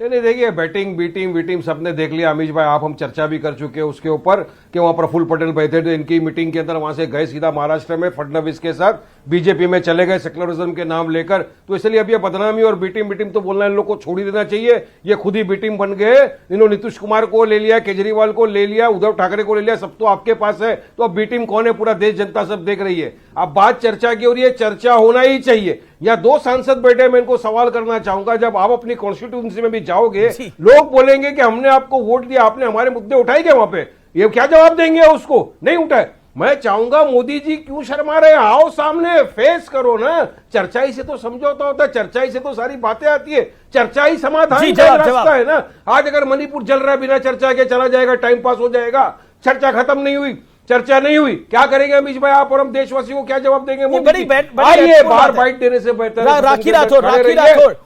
नहीं, देखिए बैटिंग बी टीम सबने देख लिया। अमीश भाई, आप हम चर्चा भी कर चुके हैं उसके ऊपर कि वहां प्रफुल्ल पटेल बैठे थे इनकी मीटिंग के अंदर, वहां से गए सीधा महाराष्ट्र में फडणवीस के साथ बीजेपी में चले गए सेक्युलरिज्म के नाम लेकर। तो इसलिए अब ये बदनामी और बी टीम तो बोलना इन लोग को छोड़ ही देना चाहिए। ये खुद ही बी टीम बन गए। इन्होंने नीतीश कुमार को ले लिया, केजरीवाल को ले लिया, उद्धव ठाकरे को ले लिया, सब तो आपके पास है। तो अब बी टीम कौन है? पूरा देश जनता सब देख रही है। अब बात चर्चा की हो रही है, चर्चा होना ही चाहिए। या 2 सांसद बैठे, मैं इनको सवाल करना चाहूंगा, जब आप अपनी कॉन्स्टिट्यूंसी में भी जाओगे, लोग बोलेंगे कि हमने आपको वोट दिया, आपने हमारे मुद्दे उठाए क्या वहां पे? ये क्या जवाब देंगे? उसको नहीं उठाए। मैं चाहूंगा मोदी जी क्यों शर्मा रहे? आओ सामने, फेस करो ना। चर्चाई से तो समझौता होता है, चर्चाई से तो सारी बातें आती है, चर्चाई समाधान का रास्ता है ना। आज अगर मणिपुर जल रहा है, बिना चर्चा के चला जाएगा, टाइम पास हो जाएगा, चर्चा खत्म नहीं हुई। चर्चा नहीं हुई, क्या करेंगे अमीश भाई आप और हम देशवासियों को क्या जवाब देंगे? मोदी बड़ी जी बड़ी आइए बाहर बाइट देने से बेहतर है राखी राठौर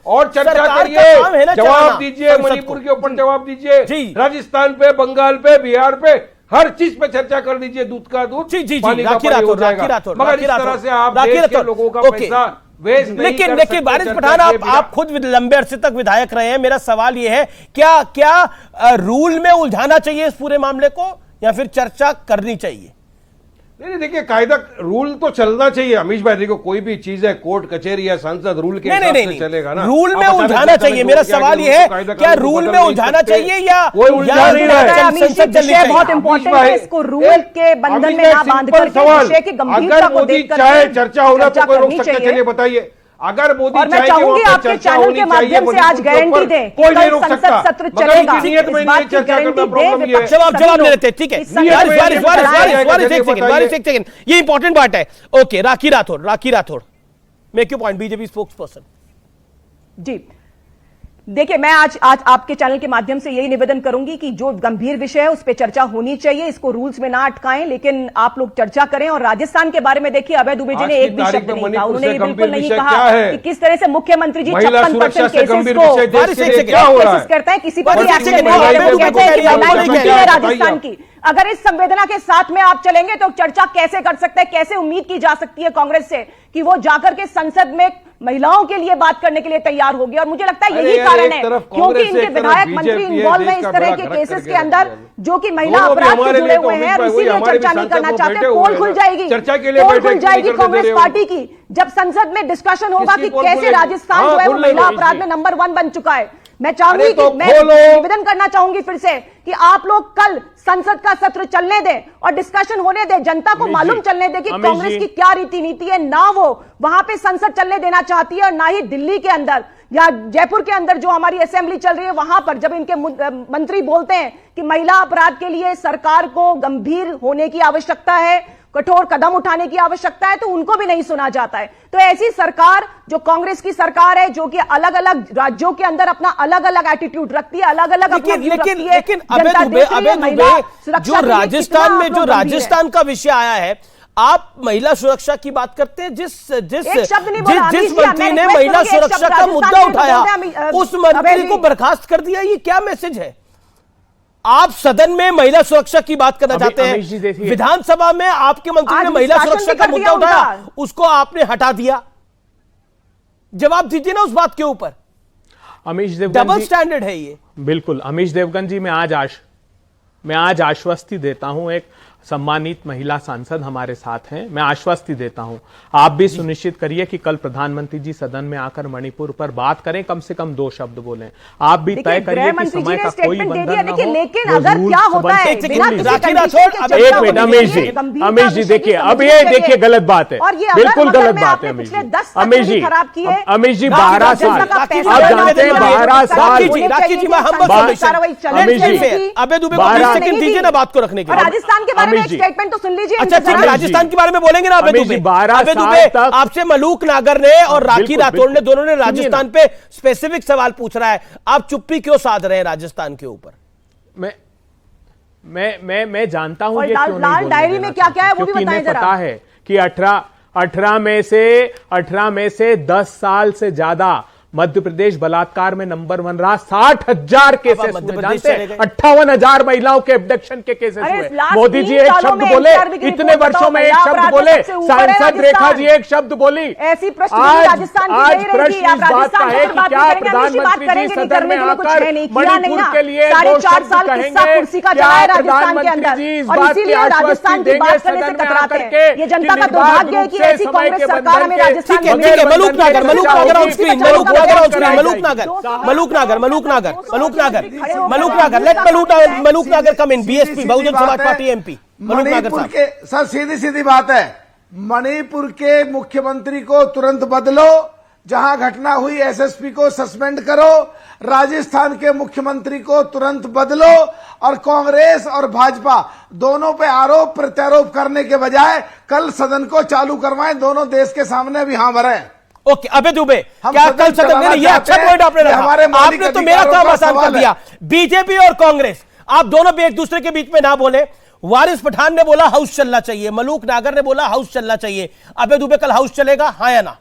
और चर्चा करिए, जवाब दीजिए, मणिपुर के ऊपर जवाब दीजिए, राजस्थान पे, बंगाल पे, बिहार पे, हर चीज पे चर्चा कर दीजिए, दूध का दूध पानी का पानी हो जाएगा। मगर इस तरह से आप देश के लोगों का पैसा वेस्ट नहीं कर सकते। लेकिन वारिस पठान, आप खुद लंबे अरसे तक विधायक रहे हैं, मेरा सवाल यह है क्या रूल में उलझाना चाहिए इस पूरे मामले को या फिर चर्चा करनी चाहिए? नहीं देखिए, कायदा रूल तो चलना चाहिए अमीश भाई। देखो कोई भी चीज है, कोर्ट कचहरी या संसद रूल के हिसाब से चलेगा ना, रूल में उलझाना चाहिए। मेरा सवाल ये है क्या रूल में उलझाना चाहिए या कोई उलझा नहीं रहा है? विषय बहुत इंपॉर्टेंट है, इसको रूल के बंधन में ना बांधकर विषय की गंभीरता को देखकर चाहे चर्चा होना तो कोई रोक सकता है? चलिए बताइए, अगर मोदी और मैं चाहूंगी आपके चैनल के माध्यम से आज गारंटी दें कि कल संसद सत्र चलेगा, इस बात की गारंटी दें। जवाब ले लेते, ठीक है। ये इंपॉर्टेंट बात है। Okay, Rakhi Rathore, make your point, BJP spokesperson. जी देखिए, मैं आज आपके चैनल के माध्यम से यही निवेदन करूंगी कि जो गंभीर विषय है उस पर चर्चा होनी चाहिए, इसको रूल्स में ना अटकाएं, लेकिन आप लोग चर्चा करें। और राजस्थान के बारे में देखिए, अभय दुबे जी ने एक भी शब्द नहीं कहा, उन्होंने ये बिल्कुल नहीं कहा कि किस तरह से मुख्यमंत्री जी 56% केसेस को करते हैं, किसी पर भी एक्शन नहीं है राजस्थान की। अगर इस संवेदना के साथ में आप चलेंगे तो चर्चा कैसे कर सकते हैं? कैसे उम्मीद की जा सकती है कांग्रेस से कि वो जाकर के संसद में महिलाओं के लिए बात करने के लिए तैयार होगी? और मुझे लगता है यही कारण है क्योंकि इनके विधायक मंत्री इन्वॉल्व हैं इस तरह के केसेस के अंदर जो कि महिला अपराध से जुड़े हुए हैं, और इसीलिए चर्चा नहीं करना चाहते। पोल खुल जाएगी, पोल खुल जाएगी कांग्रेस पार्टी की जब संसद में डिस्कशन होगा कि कैसे राजस्थान जो है वो महिला अपराध में नंबर 1 बन चुका है। मैं चाहूंगी कि मैं निवेदन करना चाहूंगी फिर से कि आप लोग कल संसद का सत्र चलने दें और डिस्कशन होने दें, जनता को मालूम चलने दें कि कांग्रेस की क्या रीति नीति है। ना वो वहां पे संसद चलने देना चाहती है और ना ही दिल्ली के अंदर या जयपुर के अंदर जो हमारी असेंबली चल रही है वहां पर जब इनके मंत्री बोलते हैं कि महिला अपराध के लिए सरकार को गंभीर होने की आवश्यकता है, कठोर कदम उठाने की आवश्यकता है, तो उनको भी नहीं सुना जाता है। तो ऐसी सरकार जो कांग्रेस की सरकार है, जो कि अलग अलग राज्यों के अंदर अपना अलग अलग एटीट्यूड रखती है, अलग अलग लेकिन अबे दुबे जो राजस्थान का विषय आया है, आप महिला सुरक्षा की बात करते हैं। जिस मंत्री ने महिला सुरक्षा का मुद्दा उठाया उस मंत्री को बर्खास्त कर दिया, ये क्या मैसेज है? आप सदन में महिला सुरक्षा की बात करना चाहते हैं, विधानसभा में आपके मंत्री ने महिला सुरक्षा का मुद्दा उठाया, उसको आपने हटा दिया। जवाब दीजिए ना उस बात के ऊपर। अमीश देवगन, डबल स्टैंडर्ड है ये। बिल्कुल अमीश देवगन जी, मैं आज आश्वस्ति देता हूं, एक सम्मानित महिला सांसद हमारे साथ हैं, मैं आश्वस्ति देता हूं, आप भी सुनिश्चित करिए कि कल प्रधानमंत्री जी सदन में आकर मणिपुर पर बात करें, कम से कम 2 शब्द बोलें। आप भी तय करिए कि समय का कोई बंधन न हो। लेकिन अगर क्या होता है एक मिनट अमीश जी देखिए, अब ये देखिए गलत बात है, बिल्कुल गलत बात है अमीश जी। 12 साल आप जानते हैं, 12 साल अबे दुबे दीजिए ना बात को रखने के लिए। राजस्थान के बारे में स्टेटमेंट तो सुन लीजिए। अच्छा ठीक है, राजस्थान के बारे में बोलेंगे ना अबे दुबे। आपसे मलूक नागर ने और राखी राठौर ने दोनों ने राजस्थान पे स्पेसिफिक सवाल पूछ रहा है, आप चुप्पी क्यों साध रहे हैं राजस्थान के ऊपर? मैं जानता हूं ये क्यों लाल डायरी में क्या क्या है वो भी बताएं जरा। पता है कि 18 में से 10 साल से ज्यादा मध्य प्रदेश बलात्कार में नंबर 1 रहा। 60,000 केसेस हुए, जानते हैं 58,000 महिलाओं के एब्डक्शन के केसेस हुए। मोदी जी एक शब्द बोले, इतने वर्षों में एक शब्द बोले, सांसद रेखा जी एक शब्द बोली। ऐसी आज प्रश्न इस बात का है कि क्या प्रधानमंत्री जी सदन में आकर मणिपुर के लिए 2 शब्द कहेंगे? क्या प्रधानमंत्री जी इस बात की आश्वस्ति देंगे सदन में आकर के ये जनता का दुर्भाग्य है कि ऐसी कांग्रेस सरकार में राजस्थान में मलूक नागर कम इन, BSP Bahujan Samaj party MP. Manipur के सर सीधी बात है, मणिपुर के मुख्यमंत्री को तुरंत बदलो, जहां घटना हुई एसएसपी को सस्पेंड करो, राजस्थान के मुख्यमंत्री को तुरंत बदलो, और कांग्रेस और भाजपा दोनों पे आरोप प्रत्यारोप करने के बजाय कल सदन को चालू करवाएं, दोनों देश के सामने भी हाँ भरें। ओके अबे दुबे, क्या कल सदन में ये अच्छा पॉइंट आपने रखा, आपने तो मेरा काम आसान कर दिया। बीजेपी और कांग्रेस आप दोनों भी एक दूसरे के बीच में ना बोले, वारिस पठान ने बोला हाउस चलना चाहिए, मलूक नागर ने बोला हाउस चलना चाहिए। अबे दुबे कल हाउस चलेगा, हाँ या ना?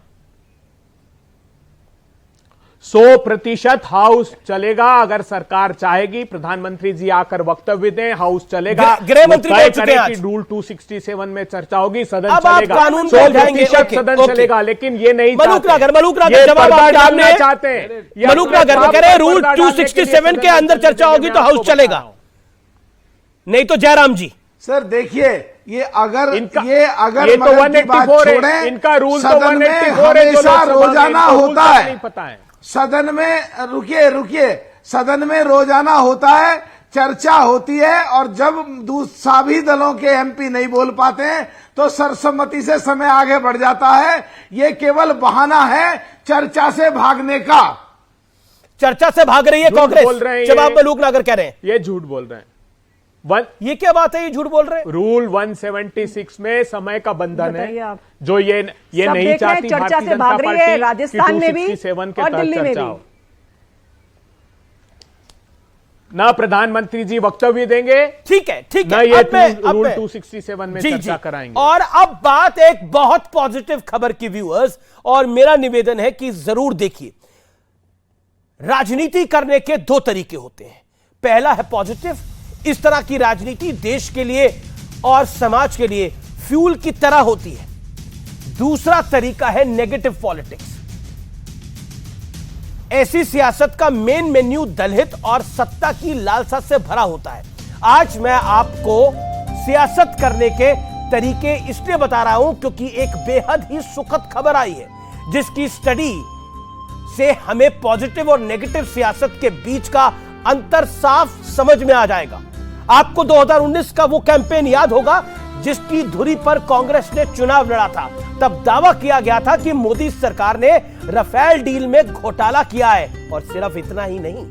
100% हाउस चलेगा अगर सरकार चाहेगी। प्रधानमंत्री जी आकर वक्तव्य दें, हाउस चलेगा। गृह मंत्री बोल चुके हैं आज। रूल 267 में चर्चा होगी, सदन अब चलेगा। आप कानून बोल जाएंगे, 100% सदन चलेगा, लेकिन ये नहीं मलूक नागर जवाब आपने चाहते हैं। मलूक नागर कह रहे हैं रूल 267 के अंदर चर्चा होगी तो हाउस चलेगा, नहीं तो जयराम जी। सर देखिए, ये अगर ये तो मगर की बात 184 छोड़ें, है, इनका रूल तो सदन में 184 है, हमेशा रोजाना होता है। नहीं पता है सदन में, रुकिए, सदन में रोजाना होता है, चर्चा होती है, और जब सभी दलों के एमपी नहीं बोल पाते हैं तो सर्वसम्मति से समय आगे बढ़ जाता है। ये केवल बहाना है चर्चा से भागने का। चर्चा से भाग रही है कांग्रेस, बोल रहे हैं जवाब मलूक नागर कह रहे हैं। ये झूठ बोल रहे हैं। ये क्या बात है, ये झूठ बोल रहे हैं? रूल 176 में समय का बंधन है, आप जो ये नहीं चाहती चर्चा से भाग रही है, राजस्थान में भी और दिल्ली में भी। ना प्रधानमंत्री जी वक्तव्य देंगे, ठीक है, ना ये रूल 267 में चर्चा कराएंगे। और अब बात एक बहुत पॉजिटिव खबर की व्यूअर्स, और मेरा निवेदन है कि जरूर देखिए। राजनीति करने के दो तरीके होते हैं। पहला है पॉजिटिव, इस तरह की राजनीति देश के लिए और समाज के लिए फ्यूल की तरह होती है। दूसरा तरीका है नेगेटिव पॉलिटिक्स। ऐसी सियासत का मेन मेन्यू दलहित और सत्ता की लालसा से भरा होता है। आज मैं आपको सियासत करने के तरीके इसलिए बता रहा हूं क्योंकि एक बेहद ही सुखद खबर आई है, जिसकी स्टडी से हमें पॉजिटिव और नेगेटिव सियासत के बीच का अंतर साफ समझ में आ जाएगा। आपको 2019 का वो कैंपेन याद होगा जिसकी धुरी पर कांग्रेस ने चुनाव लड़ा था। तब दावा किया गया था कि मोदी सरकार ने राफेल डील में घोटाला किया है, और सिर्फ इतना ही नहीं,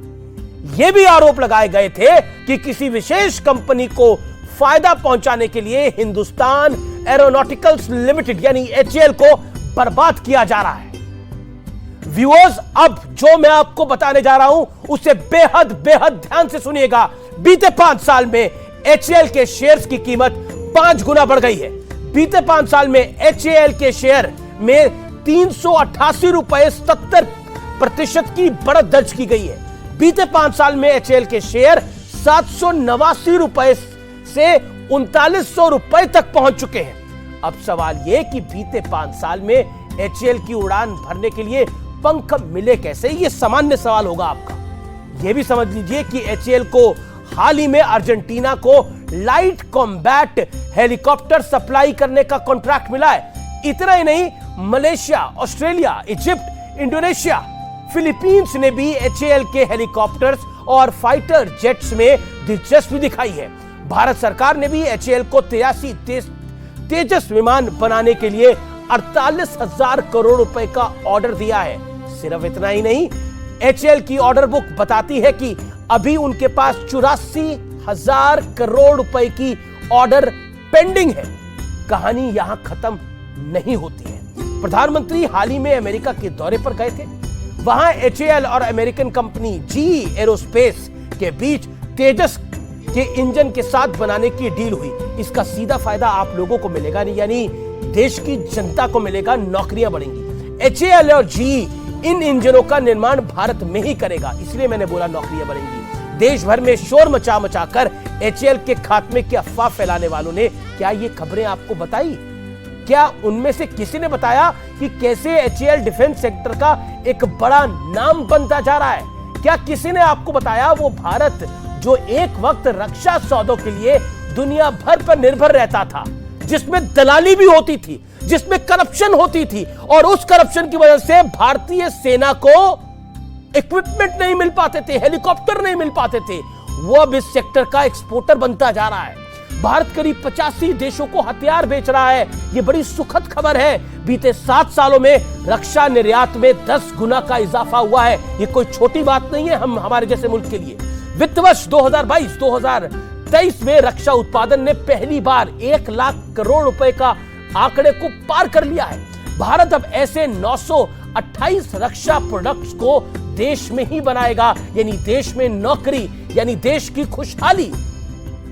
यह भी आरोप लगाए गए थे कि किसी विशेष कंपनी को फायदा पहुंचाने के लिए हिंदुस्तान एरोनॉटिकल्स लिमिटेड यानी HAL को बर्बाद किया जा रहा है। व्यूअर्स, अब जो मैं आपको बताने जा रहा हूं उसे बेहद ध्यान से सुनिएगा। बीते 5 साल में HAL के शेयर्स की कीमत 5 गुना बढ़ गई है। बीते 5 साल में HAL के शेयर में 388 रुपए 70% की बढ़त दर्ज की गई है। बीते 5 साल में HAL के शेयर 789 रुपए से 3900 रुपए तक पहुंच चुके हैं। अब सवाल यह कि बीते 5 साल में HAL की उड़ान भरने के लिए पंख मिले कैसे, यह सामान्य सवाल होगा आपका। यह भी समझ लीजिए कि HAL को हाल ही में अर्जेंटीना को लाइट कॉम्बैट हेलीकॉप्टर सप्लाई करने का कॉन्ट्रैक्ट मिला है। इतना ही नहीं, Malaysia, Australia, Egypt, Indonesia, Philippines ने भी HAL के हेलीकॉप्टर्स और फाइटर जेट्स में दिलचस्पी दिखाई है। भारत सरकार ने भी HAL को 83 तेजस विमान बनाने के लिए 48,000 करोड़ रुपए का ऑर्डर दिया है। सिर्फ इतना ही नहीं, HAL की ऑर्डर बुक बताती है कि अभी उनके पास 84,000 करोड़ रुपए की ऑर्डर पेंडिंग है। कहानी यहां खत्म नहीं होती है। प्रधानमंत्री हाल ही में अमेरिका के दौरे पर गए थे। वहां HAL और अमेरिकन कंपनी GE एरोस्पेस के बीच तेजस के इंजन के साथ बनाने की डील हुई। इसका सीधा फायदा आप लोगों को मिलेगा, नहीं यानी देश की जनता को मिलेगा, नौकरियां बढ़ेंगी। HAL और GE इन इंजनों का निर्माण भारत में ही करेगा, इसलिए मैंने बोला नौकरियां बढ़ेंगी। देश भर में शोर मचाकर HAL के खात्मे की अफवाह फैलाने वालों ने क्या ये खबरें आपको बताई? क्या उनमें से किसी ने बताया कि कैसे HAL डिफेंस सेक्टर का एक बड़ा नाम बनता जा रहा है? क्या किसी ने आपको बताया वो भारत जो एक वक्त रक्षा सौदों के लिए दुनिया भर पर निर्भर रहता था, जिसमें दलाली भी होती थी, जिसमें करप्शन होती थी, और उस करप्शन की वजह से भारतीय सेना को इक्विपमेंट नहीं मिल पाते थे, हेलीकॉप्टर नहीं मिल पाते थे, वो अब इस सेक्टर का एक्सपोर्टर बनता जा रहा है। भारत करीब 85 देशों को हथियार बेच रहा है। ये बड़ी सुखद खबर है। बीते 7 सालों में रक्षा निर्यात में 10 गुना का इजाफा हुआ है। ये कोई छोटी बात नहीं है हमारे जैसे मुल्क के लिए। वित्त वर्ष 2022-2023 में रक्षा उत्पादन ने पहली बार 1 लाख करोड़ रुपए का आंकड़े को पार कर लिया है। भारत अब ऐसे 928 रक्षा प्रोडक्ट्स को देश में ही बनाएगा, यानी देश में नौकरी, यानी देश की खुशहाली।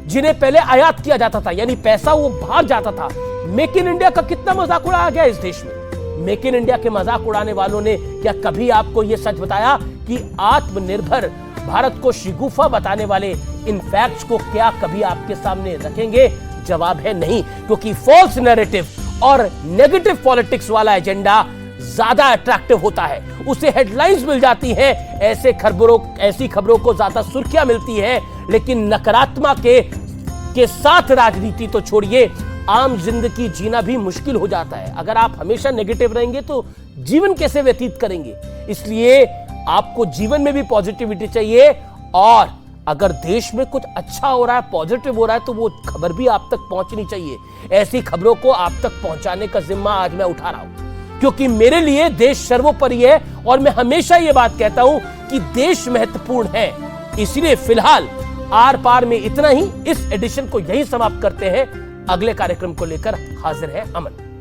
जिन्हें पहले आयात किया जाता था, यानी पैसा वो बाहर जाता था। मेक इन इंडिया का कितना मजाक उड़ाया गया इस देश में। मेक इन इंडिया के मजाक उड़ाने वालों ने क्या कभी आपको यह सच बताया कि आत्मनिर्भर भारत को शिगुफा बताने वाले इन फैक्ट्स को क्या कभी आपके सामने रखेंगे? जवाब है नहीं, क्योंकि फॉल्स नैरेटिव और नेगेटिव पॉलिटिक्स वाला एजेंडा ज्यादा अट्रैक्टिव होता है, उसे हेडलाइंस मिल जाती हैं, ऐसी खबरों को ज्यादा सुर्खियां मिलती है, लेकिन नकारात्मक के साथ राजनीति तो छोड़िए, आम जिंदगी जीना भी मुश्किल हो जाता है। अगर आप हमेशा नेगेटिव रहेंगे तो जीवन कैसे व्यतीत करेंगे? इसलिए आपको जीवन में भी पॉजिटिविटी चाहिए, और अगर देश में कुछ अच्छा हो रहा है, पॉजिटिव हो रहा है, तो वो खबर भी आप तक पहुंचनी चाहिए। ऐसी खबरों को आप तक पहुंचाने का जिम्मा आज मैं उठा रहा हूं, क्योंकि मेरे लिए देश सर्वोपरि है, और मैं हमेशा ये बात कहता हूं कि देश महत्वपूर्ण है। इसलिए फिलहाल आर पार में इतना ही। इस एडिशन को यही समाप्त करते हैं। अगले कार्यक्रम को लेकर हाजिर है अमन।